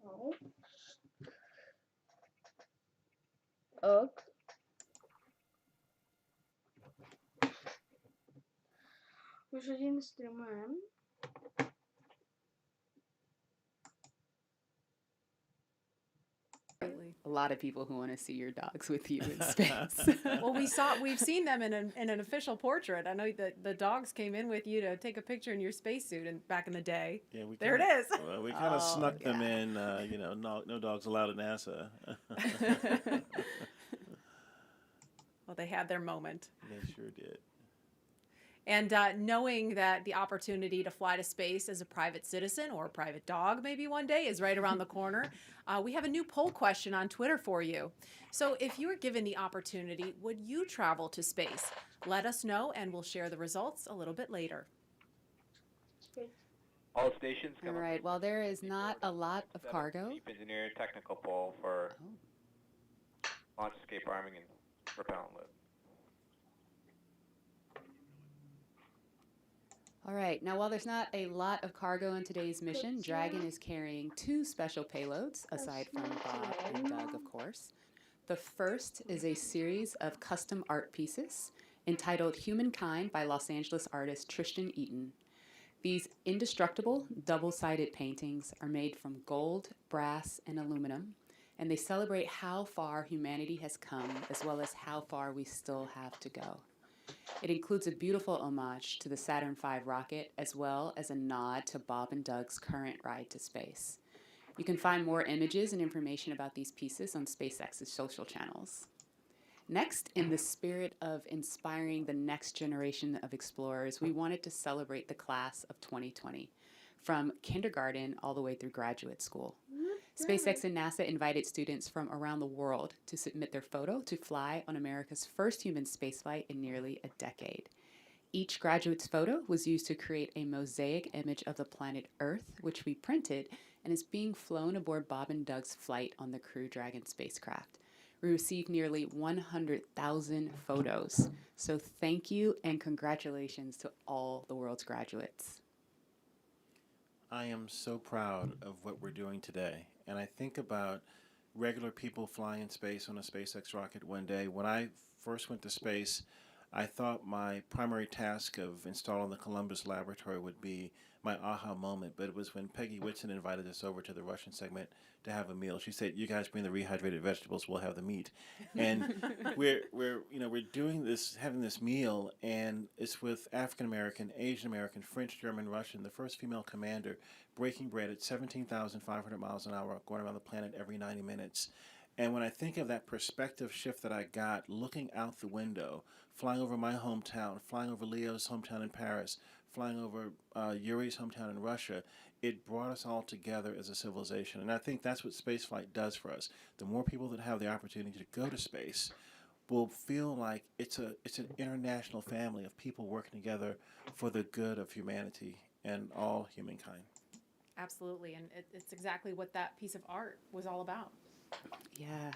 Oh. Ook. We zullen in streamen. A lot of people who want to see your dogs with you in space. Well, we've seen them in an official portrait. I know that the dogs came in with you to take a picture in your spacesuit and back in the day. Yeah, there it is. Well, we kind of snuck them in. No dogs allowed at NASA. Well, they had their moment. They sure did. And knowing that the opportunity to fly to space as a private citizen or a private dog maybe one day is right around the corner, we have a new poll question on Twitter for you. So if you were given the opportunity, would you travel to space? Let us know and we'll share the results a little bit later. All stations All come up. right, well, there is not a lot of cargo. Chief Engineer, technical poll for launch, escape, arming, and propellant load. All right, now while there's not a lot of cargo in today's mission, Dragon is carrying 2 special payloads, aside from Bob and Doug, of course. The first is a series of custom art pieces entitled Humankind by Los Angeles artist Tristan Eaton. These indestructible, double-sided paintings are made from gold, brass, and aluminum, and they celebrate how far humanity has come, as well as how far we still have to go. It includes a beautiful homage to the Saturn V rocket, as well as a nod to Bob and Doug's current ride to space. You can find more images and information about these pieces on SpaceX's social channels. Next, in the spirit of inspiring the next generation of explorers, we wanted to celebrate the class of 2020, from kindergarten all the way through graduate school. SpaceX and NASA invited students from around the world to submit their photo to fly on America's first human spaceflight in nearly a decade. Each graduate's photo was used to create a mosaic image of the planet Earth, which we printed and is being flown aboard Bob and Doug's flight on the Crew Dragon spacecraft. We received nearly 100,000 photos. So thank you and congratulations to all the world's graduates. I am so proud of what we're doing today. And I think about regular people flying in space on a SpaceX rocket one day. When I first went to space, I thought my primary task of installing the Columbus laboratory would be my aha moment, but it was when Peggy Whitson invited us over to the Russian segment to have a meal. She said, "You guys bring the rehydrated vegetables, we'll have the meat." And we're doing this, having this meal, and it's with African American, Asian American, French, German, Russian, the first female commander breaking bread at 17,500 miles an hour, going around the planet every 90 minutes. And when I think of that perspective shift that I got looking out the window, flying over my hometown, flying over Leo's hometown in Paris, flying over Yuri's hometown in Russia, it brought us all together as a civilization. And I think that's what spaceflight does for us. The more people that have the opportunity to go to space will feel like it's an international family of people working together for the good of humanity and all humankind. Absolutely, and it's exactly what that piece of art was all about. Yeah.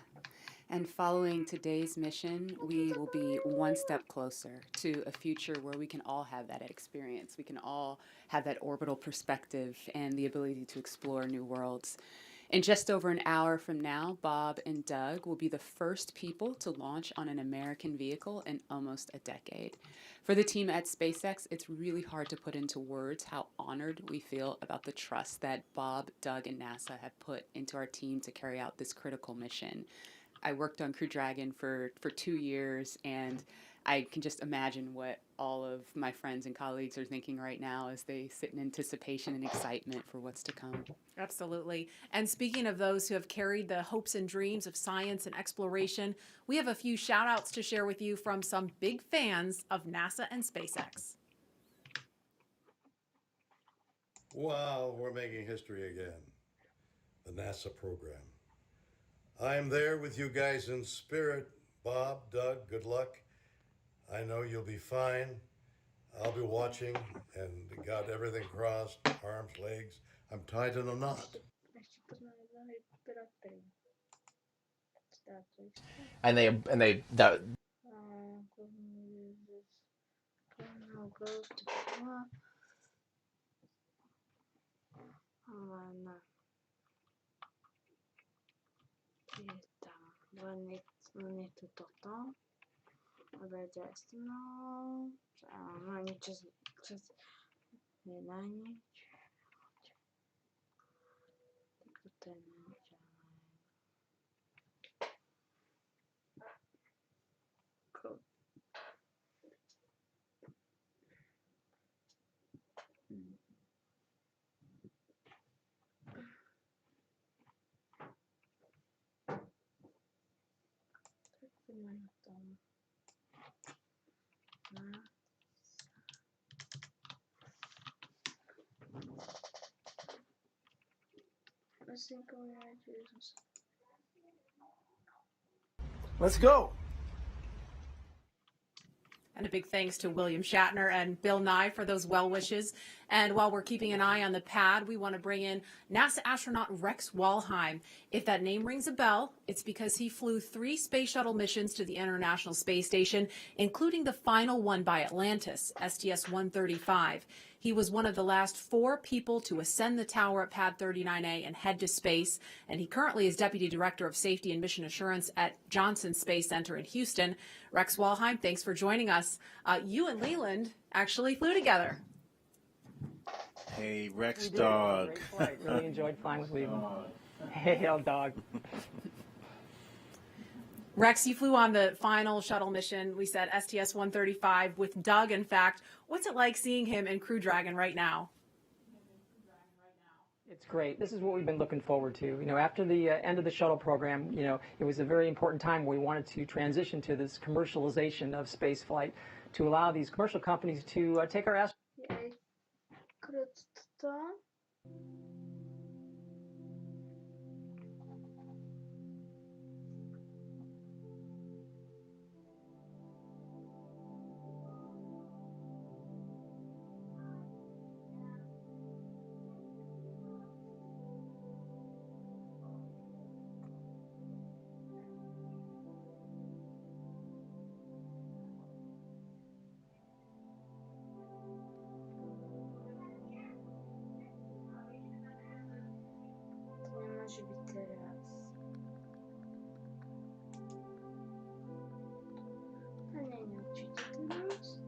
And following today's mission, we will be one step closer to a future where we can all have that experience. We can all have that orbital perspective and the ability to explore new worlds. In just over an hour from now, Bob and Doug will be the first people to launch on an American vehicle in almost a decade. For the team at SpaceX, it's really hard to put into words how honored we feel about the trust that Bob, Doug, and NASA have put into our team to carry out this critical mission. I worked on Crew Dragon for 2 years, and I can just imagine what all of my friends and colleagues are thinking right now as they sit in anticipation and excitement for what's to come. Absolutely. And speaking of those who have carried the hopes and dreams of science and exploration, we have a few shout outs to share with you from some big fans of NASA and SpaceX. Wow, we're making history again. The NASA program. I'm there with you guys in spirit. Bob, Doug, good luck. I know you'll be fine. I'll be watching and got everything crossed, arms, legs. I'm tied in a knot. And that Let's go. And a big thanks to William Shatner and Bill Nye for those well wishes. And while we're keeping an eye on the pad, we want to bring in NASA astronaut Rex Walheim. If that name rings a bell, it's because he flew 3 space shuttle missions to the International Space Station, including the final one by Atlantis, STS-135. He was one of the last 4 people to ascend the tower at Pad 39A and head to space, and he currently is Deputy Director of Safety and Mission Assurance at Johnson Space Center in Houston. Rex Walheim, thanks for joining us. You and Leland actually flew together. Hey, Rex Dog. Great flight. Really enjoyed flying with Leland. Hey, old dog. Rex, you flew on the final shuttle mission, we said STS-135 with Doug, in fact. What's it like seeing him in Crew Dragon right now? It's great. This is what we've been looking forward to. You know, after the end of the shuttle program, you know, it was a very important time we wanted to transition to this commercialization of space flight to allow these commercial companies to take our astronauts. Może być teraz. A nie určitě teraz.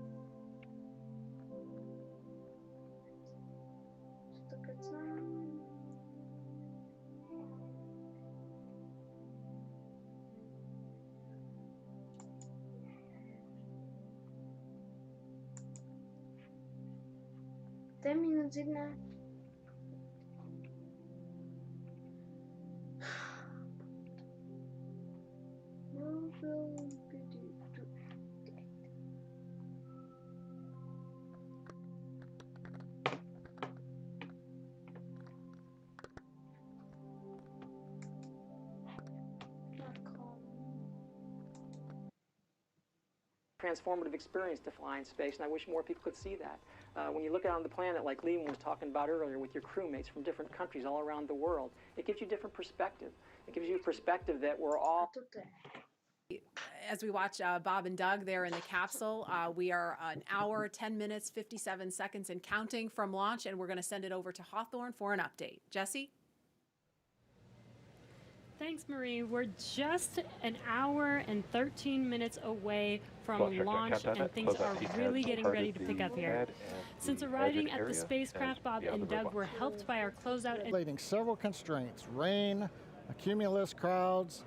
Co to kecám? Ten minut z jedna. Transformative experience to fly in space, and I wish more people could see that. When you look out on the planet, like Leland was talking about earlier, with your crewmates from different countries all around the world, it gives you different perspective. It gives you a perspective that we're all... As we watch Bob and Doug there in the capsule, we are an hour, 10 minutes, 57 seconds and counting from launch, and we're going to send it over to Hawthorne for an update. Jesse? Thanks, Marie. We're just an hour and 13 minutes away from launch, and things are really getting ready to pick up here. Since arriving at the spacecraft, Bob and Doug were helped by our closeout. Several constraints: rain, cumulus crowds,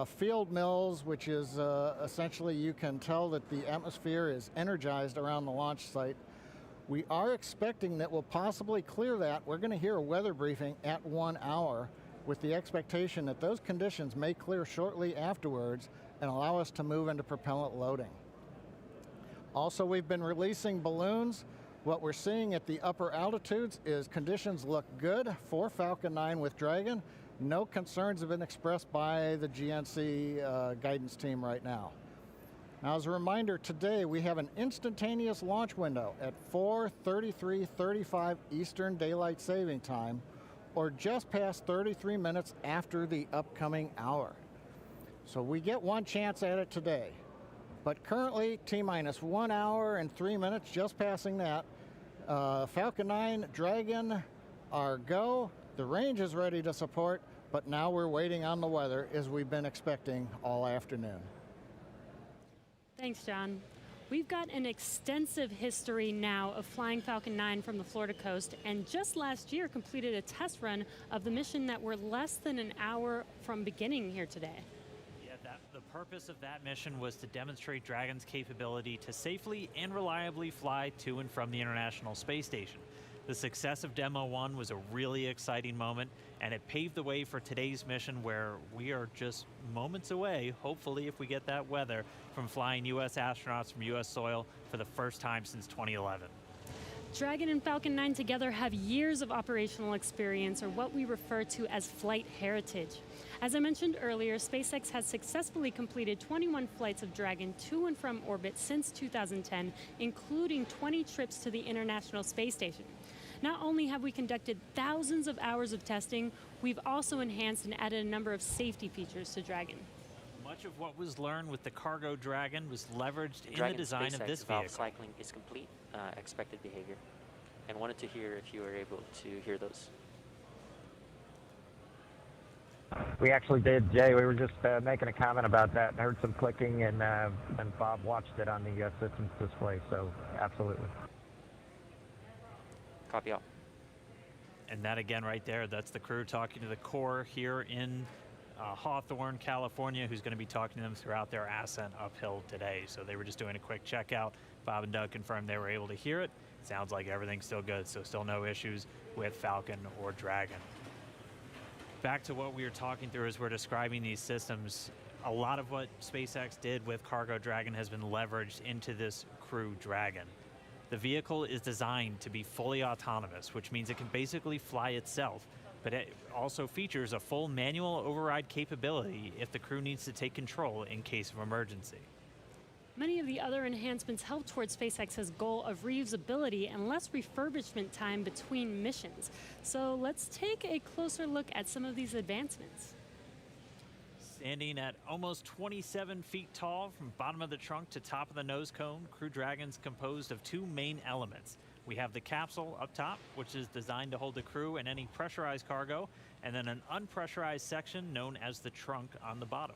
field mills, which is essentially you can tell that the atmosphere is energized around the launch site. We are expecting that we'll possibly clear that. We're going to hear a weather briefing at 1 hour, with the expectation that those conditions may clear shortly afterwards and allow us to move into propellant loading. Also, we've been releasing balloons. What we're seeing at the upper altitudes is conditions look good for Falcon 9 with Dragon. No concerns have been expressed by the GNC guidance team right now. Now, as a reminder, today we have an instantaneous launch window at 4:33:35 Eastern Daylight Saving Time, or just past 33 minutes after the upcoming hour. So we get one chance at it today. But currently, T-minus 1 hour and 3 minutes, just passing that. Falcon 9, Dragon, are go. The range is ready to support, but now we're waiting on the weather, as we've been expecting all afternoon. Thanks, John. We've got an extensive history now of flying Falcon 9 from the Florida coast, and just last year completed a test run of the mission that we're less than an hour from beginning here today. Yeah, the purpose of that mission was to demonstrate Dragon's capability to safely and reliably fly to and from the International Space Station. The success of Demo 1 was a really exciting moment, and it paved the way for today's mission, where we are just moments away, hopefully if we get that weather, from flying U.S. astronauts from U.S. soil for the first time since 2011. Dragon and Falcon 9 together have years of operational experience, or what we refer to as flight heritage. As I mentioned earlier, SpaceX has successfully completed 21 flights of Dragon to and from orbit since 2010, including 20 trips to the International Space Station. Not only have we conducted thousands of hours of testing, we've also enhanced and added a number of safety features to Dragon. Much of what was learned with the Cargo Dragon was leveraged in Dragon the design of this valve vehicle. cycling is complete, expected behavior, and wanted to hear if you were able to hear those. We actually did, Jay. We were just making a comment about that and heard some clicking, and Bob watched it on the systems display, so absolutely. Copy all. And that again right there, that's the crew talking to the core here in Hawthorne, California, who's going to be talking to them throughout their ascent uphill today. So they were just doing a quick checkout. Bob and Doug confirmed they were able to hear it. Sounds like everything's still good, so still no issues with Falcon or Dragon. Back to what we were talking through as we're describing these systems, a lot of what SpaceX did with Cargo Dragon has been leveraged into this Crew Dragon. The vehicle is designed to be fully autonomous, which means it can basically fly itself, but it also features a full manual override capability if the crew needs to take control in case of emergency. Many of the other enhancements help towards SpaceX's goal of reusability and less refurbishment time between missions. So let's take a closer look at some of these advancements. Standing at almost 27 feet tall from bottom of the trunk to top of the nose cone, Crew Dragon's composed of two main elements. We have the capsule up top, which is designed to hold the crew and any pressurized cargo, and then an unpressurized section known as the trunk on the bottom.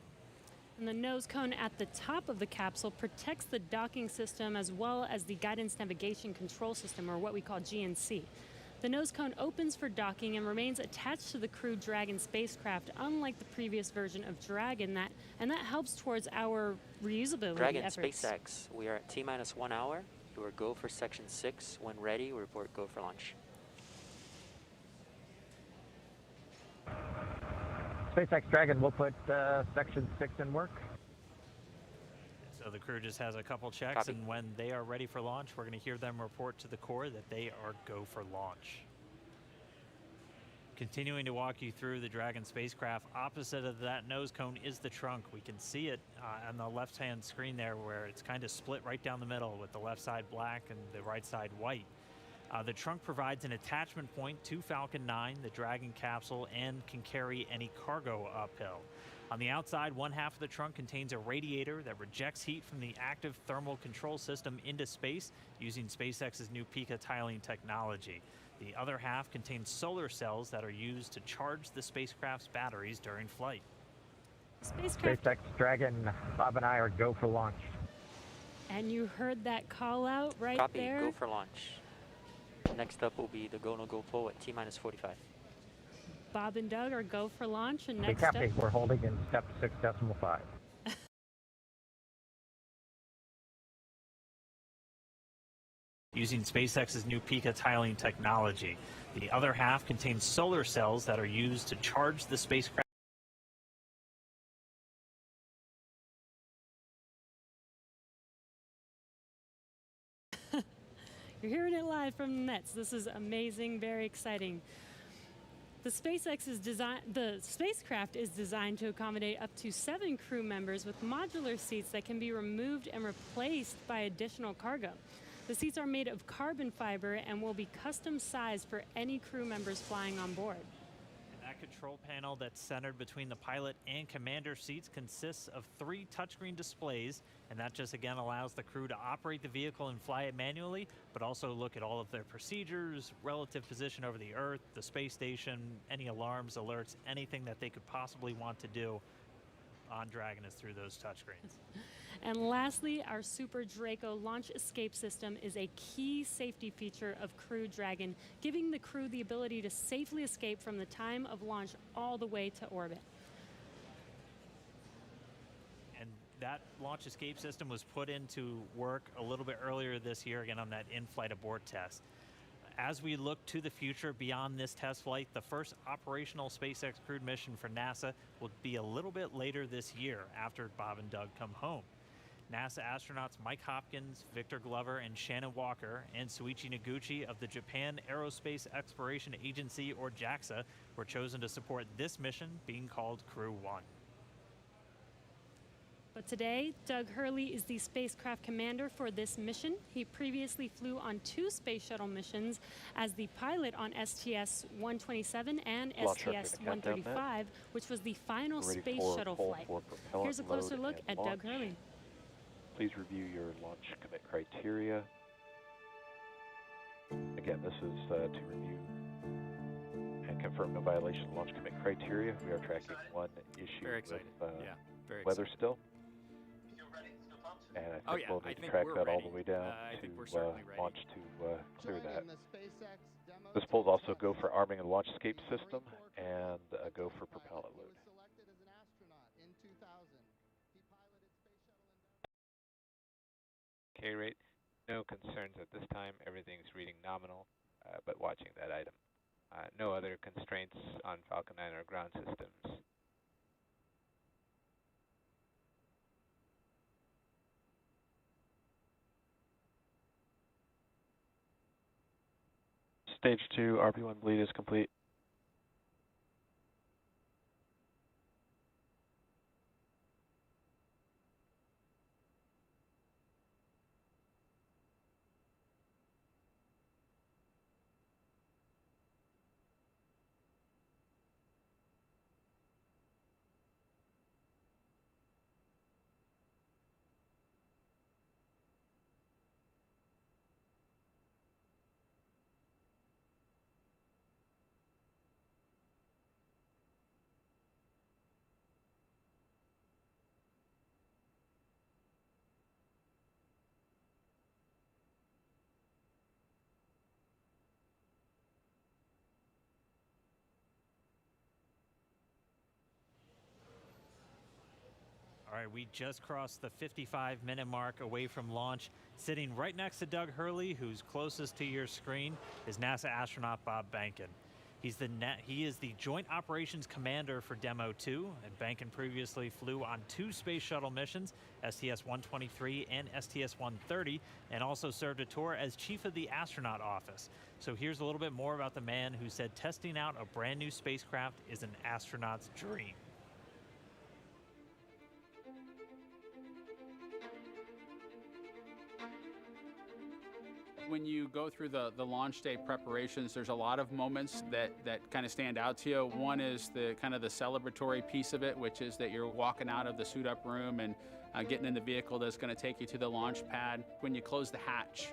And the nose cone at the top of the capsule protects the docking system as well as the guidance navigation control system, or what we call GNC. The nose cone opens for docking and remains attached to the Crew Dragon spacecraft, unlike the previous version of Dragon, and that helps towards our reusability Dragon efforts. SpaceX, we are at T-minus 1 hour. You are go for section 6. When ready, we report go for launch. SpaceX Dragon will put section 6 in work. So the crew just has a couple checks, Copy. and when they are ready for launch, we're going to hear them report to the core that they are go for launch. Continuing to walk you through the Dragon spacecraft, opposite of that nose cone is the trunk. We can see it on the left-hand screen there, where it's kind of split right down the middle with the left side black and the right side white. The trunk provides an attachment point to Falcon 9, the Dragon capsule, and can carry any cargo uphill. On the outside, one half of the trunk contains a radiator that rejects heat from the active thermal control system into space using SpaceX's new Pika tiling technology. The other half contains solar cells that are used to charge the spacecraft's batteries during flight. SpaceX Dragon, Bob and I are go for launch. And you heard that call out right Copy, there. go for launch. Next up will be the go no go pull at T-minus 45. Bob and Doug are go for launch, and Hey, next Captain, up, we're holding in step 6.5. Using SpaceX's new Pika tiling technology. The other half contains solar cells that are used to charge the spacecraft. you're hearing it live from the nets. This is amazing, very exciting. The spacecraft is designed to accommodate up to 7 crew members with modular seats that can be removed and replaced by additional cargo. The seats are made of carbon fiber and will be custom sized for any crew members flying on board. And that control panel that's centered between the pilot and commander seats consists of 3 touchscreen displays, and that just again allows the crew to operate the vehicle and fly it manually, but also look at all of their procedures, relative position over the Earth, the space station, any alarms, alerts, anything that they could possibly want to do on Dragon is through those touchscreens. And lastly, our Super Draco launch escape system is a key safety feature of Crew Dragon, giving the crew the ability to safely escape from the time of launch all the way to orbit. And that launch escape system was put into work a little bit earlier this year, again on that in-flight abort test. As we look to the future beyond this test flight, the first operational SpaceX crewed mission for NASA will be a little bit later this year after Bob and Doug come home. NASA astronauts Mike Hopkins, Victor Glover, and Shannon Walker, and Suichi Noguchi of the Japan Aerospace Exploration Agency, or JAXA, were chosen to support this mission, being called Crew 1. But today, Doug Hurley is the spacecraft commander for this mission. He previously flew on 2 space shuttle missions as the pilot on STS-127 and STS-135, which was the final space shuttle flight. Here's a closer look at Doug Hurley. Please review your launch commit criteria. Again, this is to review and confirm no violation of launch commit criteria. We are tracking one issue with weather still. And I think we'll need to track that all the way down to launch to clear that. This poll is also go for arming of the launch escape system and a go for propellant load. K-rate, no concerns at this time. Everything's reading nominal, but watching that item. No other constraints on Falcon 9 or ground systems. Stage 2 RP1 bleed is complete. All right, we just crossed the 55-minute mark away from launch. Sitting right next to Doug Hurley, who's closest to your screen, is NASA astronaut Bob Behnken. He is the Joint Operations Commander for Demo 2, and Behnken previously flew on 2 space shuttle missions, STS-123 and STS-130, and also served a tour as Chief of the Astronaut Office. So here's a little bit more about the man who said testing out a brand new spacecraft is an astronaut's dream. When you go through the launch day preparations, there's a lot of moments that kind of stand out to you. One is the kind of the celebratory piece of it, which is that you're walking out of the suit up room and getting in the vehicle that's going to take you to the launch pad. When you close the hatch,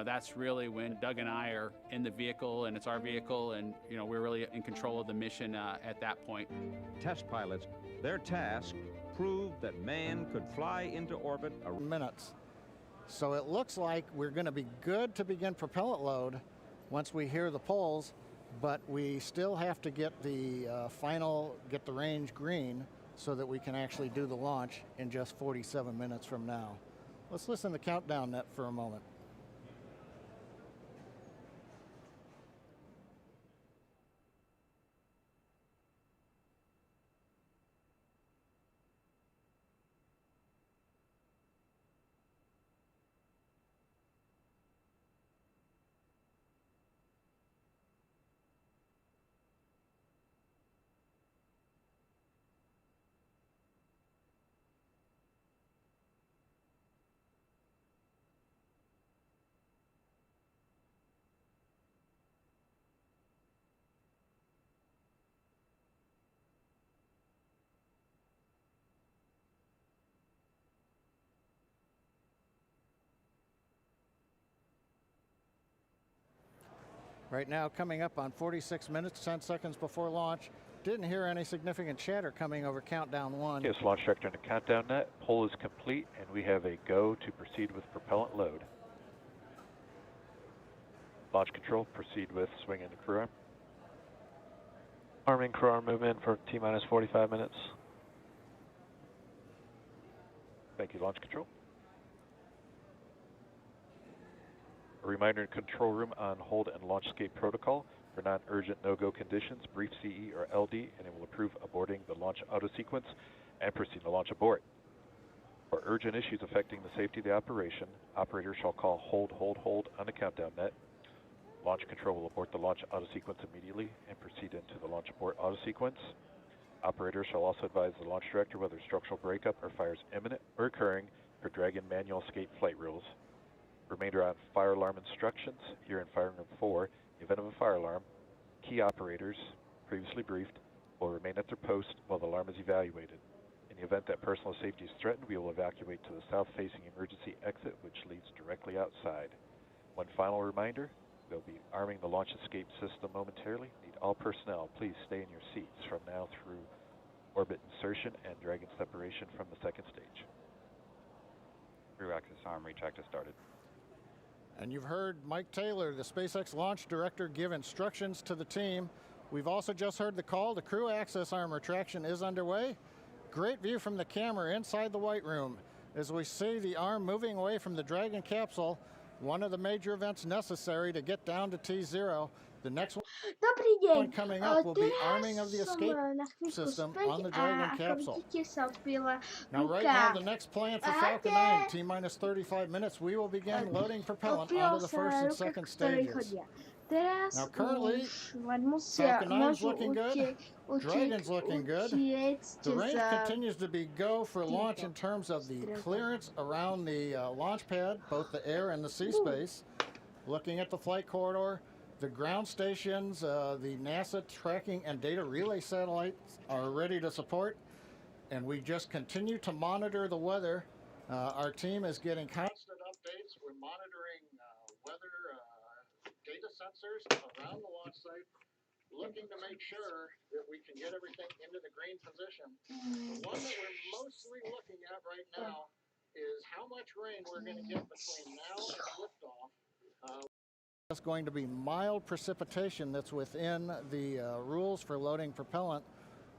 that's really when Doug and I are in the vehicle, and it's our vehicle, and we're really in control of the mission at that point. Test pilots, their task proved that man could fly into orbit in minutes. So it looks like we're going to be good to begin propellant load once we hear the polls, but we still have to get the get the range green so that we can actually do the launch in just 47 minutes from now. Let's listen to the countdown net for a moment. Right now, coming up on 46 minutes, 10 seconds before launch. Didn't hear any significant chatter coming over countdown 1. Yes, launch director in the countdown net. Poll is complete, and we have a go to proceed with propellant load. Launch control, proceed with swing into crew arm. Arming crew arm movement for T-minus 45 minutes. Thank you, launch control. A reminder in control room on hold and launch escape protocol. For non-urgent no-go conditions, brief CE or LD, and it will approve aborting the launch auto sequence and proceed to launch abort. For urgent issues affecting the safety of the operation, operators shall call hold, hold, hold on the countdown net. Launch control will abort the launch auto sequence immediately and proceed into the launch abort auto sequence. Operators shall also advise the launch director whether structural breakup or fire is imminent or occurring per Dragon manual escape flight rules. Remainder on fire alarm instructions. Here in Firing Room 4, in the event of a fire alarm, key operators, previously briefed, will remain at their post while the alarm is evaluated. In the event that personal safety is threatened, we will evacuate to the south-facing emergency exit, which leads directly outside. One final reminder, we'll be arming the launch escape system momentarily. Need all personnel, please stay in your seats from now through orbit insertion and Dragon separation from the second stage. Crew access arm retract has started. And you've heard Mike Taylor, the SpaceX launch director, give instructions to the team. We've also just heard the call. The crew access arm retraction is underway. Great view from the camera inside the White Room as we see the arm moving away from the Dragon capsule, one of the major events necessary to get down to T0. The next one coming up will be arming of the escape system on the Dragon capsule. Now right now, the next plan for Falcon 9, T-minus 35 minutes, we will begin loading propellant onto the first and second stages. Now currently, Falcon 9's looking good, Dragon's looking good. The range continues to be go for launch in terms of the clearance around the launch pad, both the air and the sea space. Looking at the flight corridor, the ground stations, the NASA tracking and data relay satellites are ready to support, and we just continue to monitor the weather. Our team is getting constant updates. We're monitoring weather data sensors around the launch site, looking to make sure that we can get everything into the green position. The one that we're mostly looking at right now is how much rain we're going to get between now and liftoff. It's going to be mild precipitation that's within the rules for loading propellant.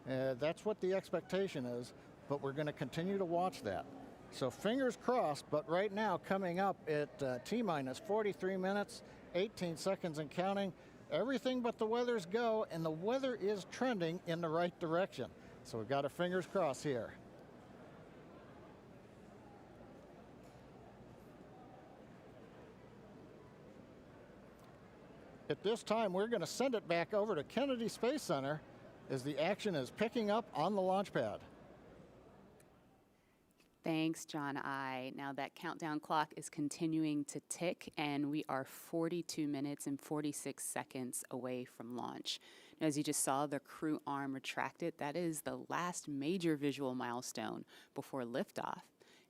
That's what the expectation is, but we're going to continue to watch that. So fingers crossed, but right now coming up at T-minus 43 minutes, 18 seconds and counting, everything but the weather's go, and the weather is trending in the right direction. So we've got our fingers crossed here. At this time, we're going to send it back over to Kennedy Space Center as the action is picking up on the launch pad. Thanks, John I. Now that countdown clock is continuing to tick, and we are 42 minutes and 46 seconds away from launch. Now, as you just saw, the crew arm retracted. That is the last major visual milestone before liftoff.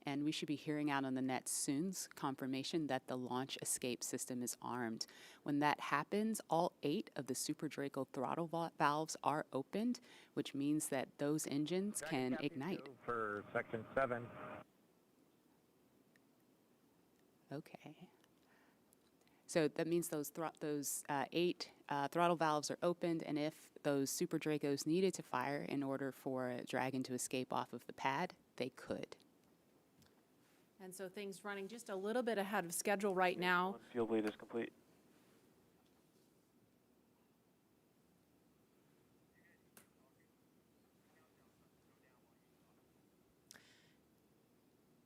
And we should be hearing out on the net soon confirmation that the launch escape system is armed. When that happens, all 8 of the Super Draco throttle valves are opened, which means that those engines can ignite. For section 7. Okay. So that means those 8 throttle valves are opened, and if those Super Dracos needed to fire in order for Dragon to escape off of the pad, they could. And so things running just a little bit ahead of schedule right now. Field lead is complete.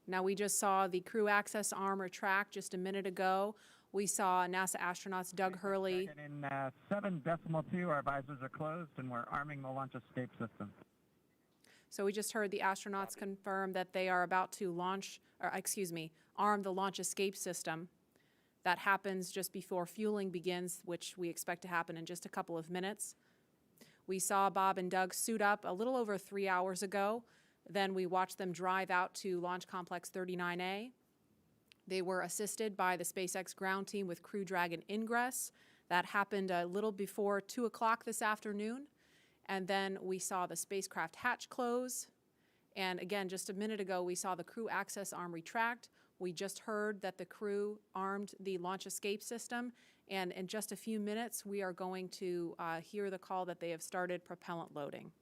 Now we just saw the crew access arm retract just a minute ago. We saw NASA astronauts Doug Hurley. In 7.2, our visors are closed and we're arming the launch escape system. So we just heard the astronauts confirm that they are about to arm the launch escape system. That happens just before fueling begins, which we expect to happen in just a couple of minutes. We saw Bob and Doug suit up a little over 3 hours ago. Then we watched them drive out to Launch Complex 39A. They were assisted by the SpaceX ground team with Crew Dragon ingress. That happened a little before 2 o'clock this afternoon. And then we saw the spacecraft hatch close. And again, just a minute ago, we saw the crew access arm retract. We just heard that the crew armed the launch escape system. And in just a few minutes, we are going to hear the call that they have started propellant loading.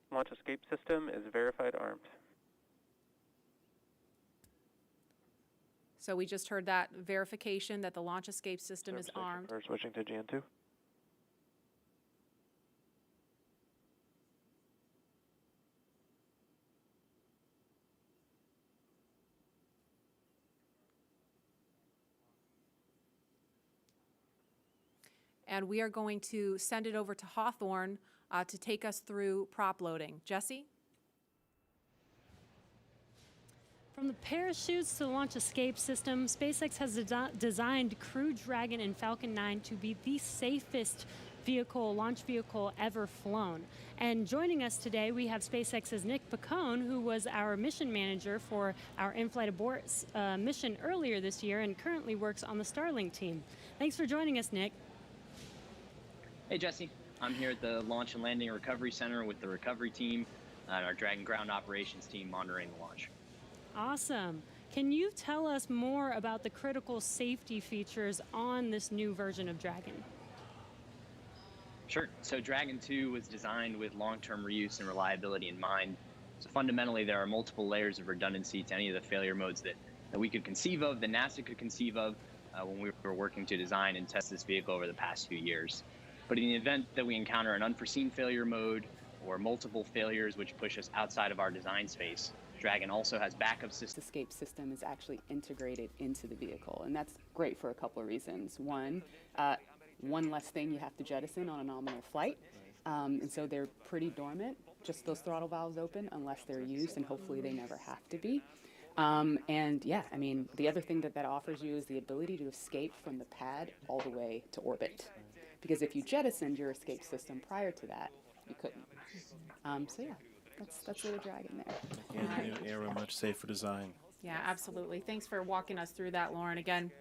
Launch escape system is verified armed. So we just heard that verification that the launch escape system is armed. Switching to Jan 2. and we are going to send it over to Hawthorne to take us through prop loading. Jesse? From the parachutes to the launch escape system, SpaceX has designed Crew Dragon and Falcon 9 to be the safest launch vehicle ever flown. And joining us today, we have SpaceX's Nick Picone, who was our mission manager for our in-flight abort mission earlier this year and currently works on the Starlink team. Thanks for joining us, Nick. Hey, Jesse. I'm here at the Launch and Landing Recovery Center with the recovery team and our Dragon ground operations team monitoring the launch. Awesome. Can you tell us more about the critical safety features on this new version of Dragon? Sure. So Dragon 2 was designed with long-term reuse and reliability in mind. So fundamentally, there are multiple layers of redundancy to any of the failure modes that we could conceive of, that NASA could conceive of when we were working to design and test this vehicle over the past few years. But in the event that we encounter an unforeseen failure mode or multiple failures which push us outside of our design space, Dragon also has backup systems. Escape system is actually integrated into the vehicle, and that's great for a couple of reasons. One less thing you have to jettison on a nominal flight, and so they're pretty dormant, just those throttle valves open unless they're used, and hopefully they never have to be. And yeah, I mean, the other thing that offers you is the ability to escape from the pad all the way to orbit, because if you jettisoned your escape system prior to that, you couldn't. So yeah, that's really Dragon there. And the era much safer design. Yeah, absolutely. Thanks for walking us through that, Lauren. Again,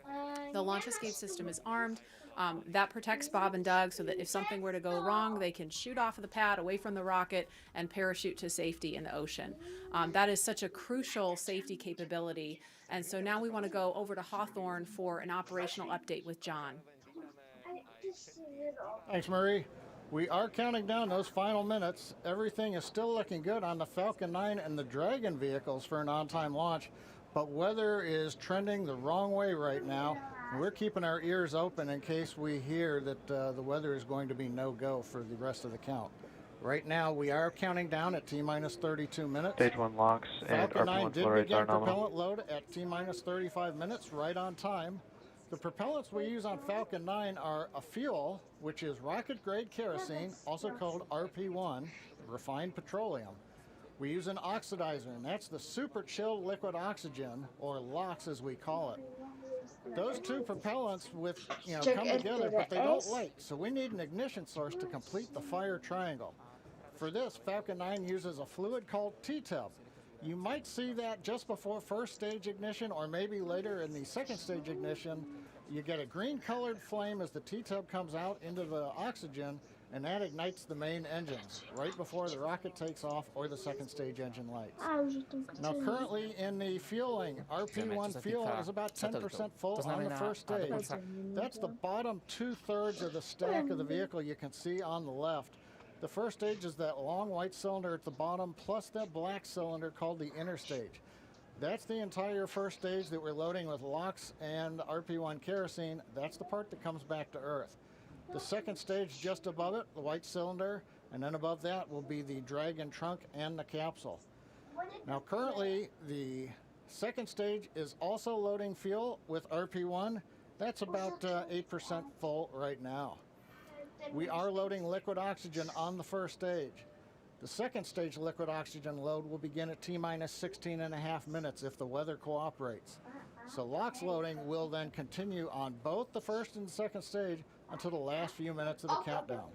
the launch escape system is armed. That protects Bob and Doug so that if something were to go wrong, they can shoot off of the pad away from the rocket and parachute to safety in the ocean. That is such a crucial safety capability. And so now we want to go over to Hawthorne for an operational update with John. Thanks, Marie. We are counting down those final minutes. Everything is still looking good on the Falcon 9 and the Dragon vehicles for an on-time launch, but weather is trending the wrong way right now. We're keeping our ears open in case we hear that the weather is going to be no-go for the rest of the count. Right now, we are counting down at T-minus 32 minutes. Stage 1 locks and Falcon 9 RP1 did flow rates begin are nominal. propellant load at T-minus 35 minutes, right on time. The propellants we use on Falcon 9 are a fuel, which is rocket-grade kerosene, also called RP1, refined petroleum. We use an oxidizer, and that's the super chilled liquid oxygen, or LOX as we call it. Those two propellants come together, but they don't light, so we need an ignition source to complete the fire triangle. For this, Falcon 9 uses a fluid called T-tub. You might see that just before first stage ignition, or maybe later in the second stage ignition. You get a green-colored flame as the T-tub comes out into the oxygen, and that ignites the main engines right before the rocket takes off or the second stage engine lights. Now, currently in the fueling, RP1 fuel is about 10% full on the first stage. That's the bottom 2/3 of the stack of the vehicle you can see on the left. The first stage is that long white cylinder at the bottom, plus that black cylinder called the inner stage. That's the entire first stage that we're loading with LOX and RP1 kerosene. That's the part that comes back to Earth. The second stage just above it, the white cylinder, and then above that will be the Dragon trunk and the capsule. Now currently, the second stage is also loading fuel with RP1. That's about 8% full right now. We are loading liquid oxygen on the first stage. The second stage liquid oxygen load will begin at T-minus 16.5 minutes if the weather cooperates. So LOX loading will then continue on both the first and second stage until the last few minutes of the countdown.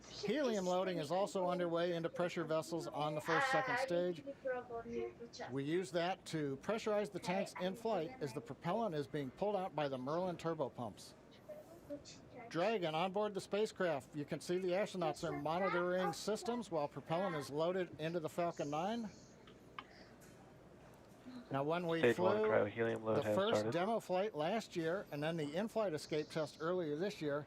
Helium loading is also underway into pressure vessels on the second stage. We use that to pressurize the tanks in flight as the propellant is being pulled out by the Merlin turbopumps. Dragon on board the spacecraft. You can see the astronauts are monitoring systems while propellant is loaded into the Falcon 9. Now, when we Stage flew 1 cryo-helium load the has first started. demo flight last year and then the in-flight escape test earlier this year,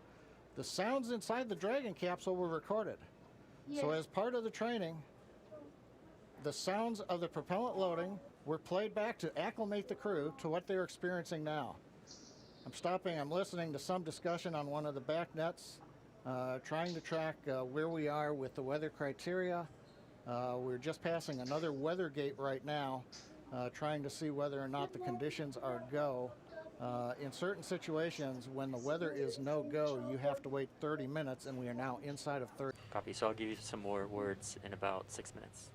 the sounds inside the Dragon capsule were recorded. So as part of the training, the sounds of the propellant loading were played back to acclimate the crew to what they're experiencing now. I'm listening to some discussion on one of the back nets, trying to track where we are with the weather criteria. We're just passing another weather gate right now, trying to see whether or not the conditions are go. In certain situations, when the weather is no-go, you have to wait 30 minutes, and we are now inside of 30. Copy. So I'll give you some more words in about 6 minutes.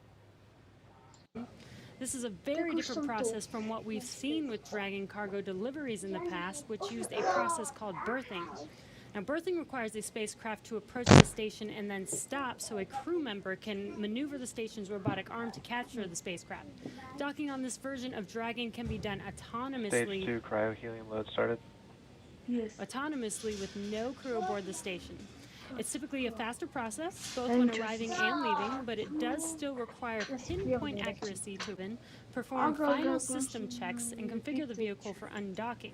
This is a very different process from what we've seen with Dragon cargo deliveries in the past, which used a process called berthing. Now, berthing requires a spacecraft to approach the station and then stop so a crew member can maneuver the station's robotic arm to capture the spacecraft. Docking on this version of Dragon can be done autonomously. Stage 2 cryo-helium load started. Yes. Autonomously with no crew aboard the station. It's typically a faster process, both when arriving and leaving, but it does still require pinpoint accuracy to perform final system checks and configure the vehicle for undocking.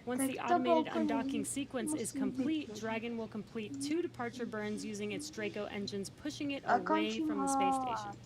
Once the automated undocking sequence is complete, Dragon will complete 2 departure burns using its Draco engines, pushing it away from the space station.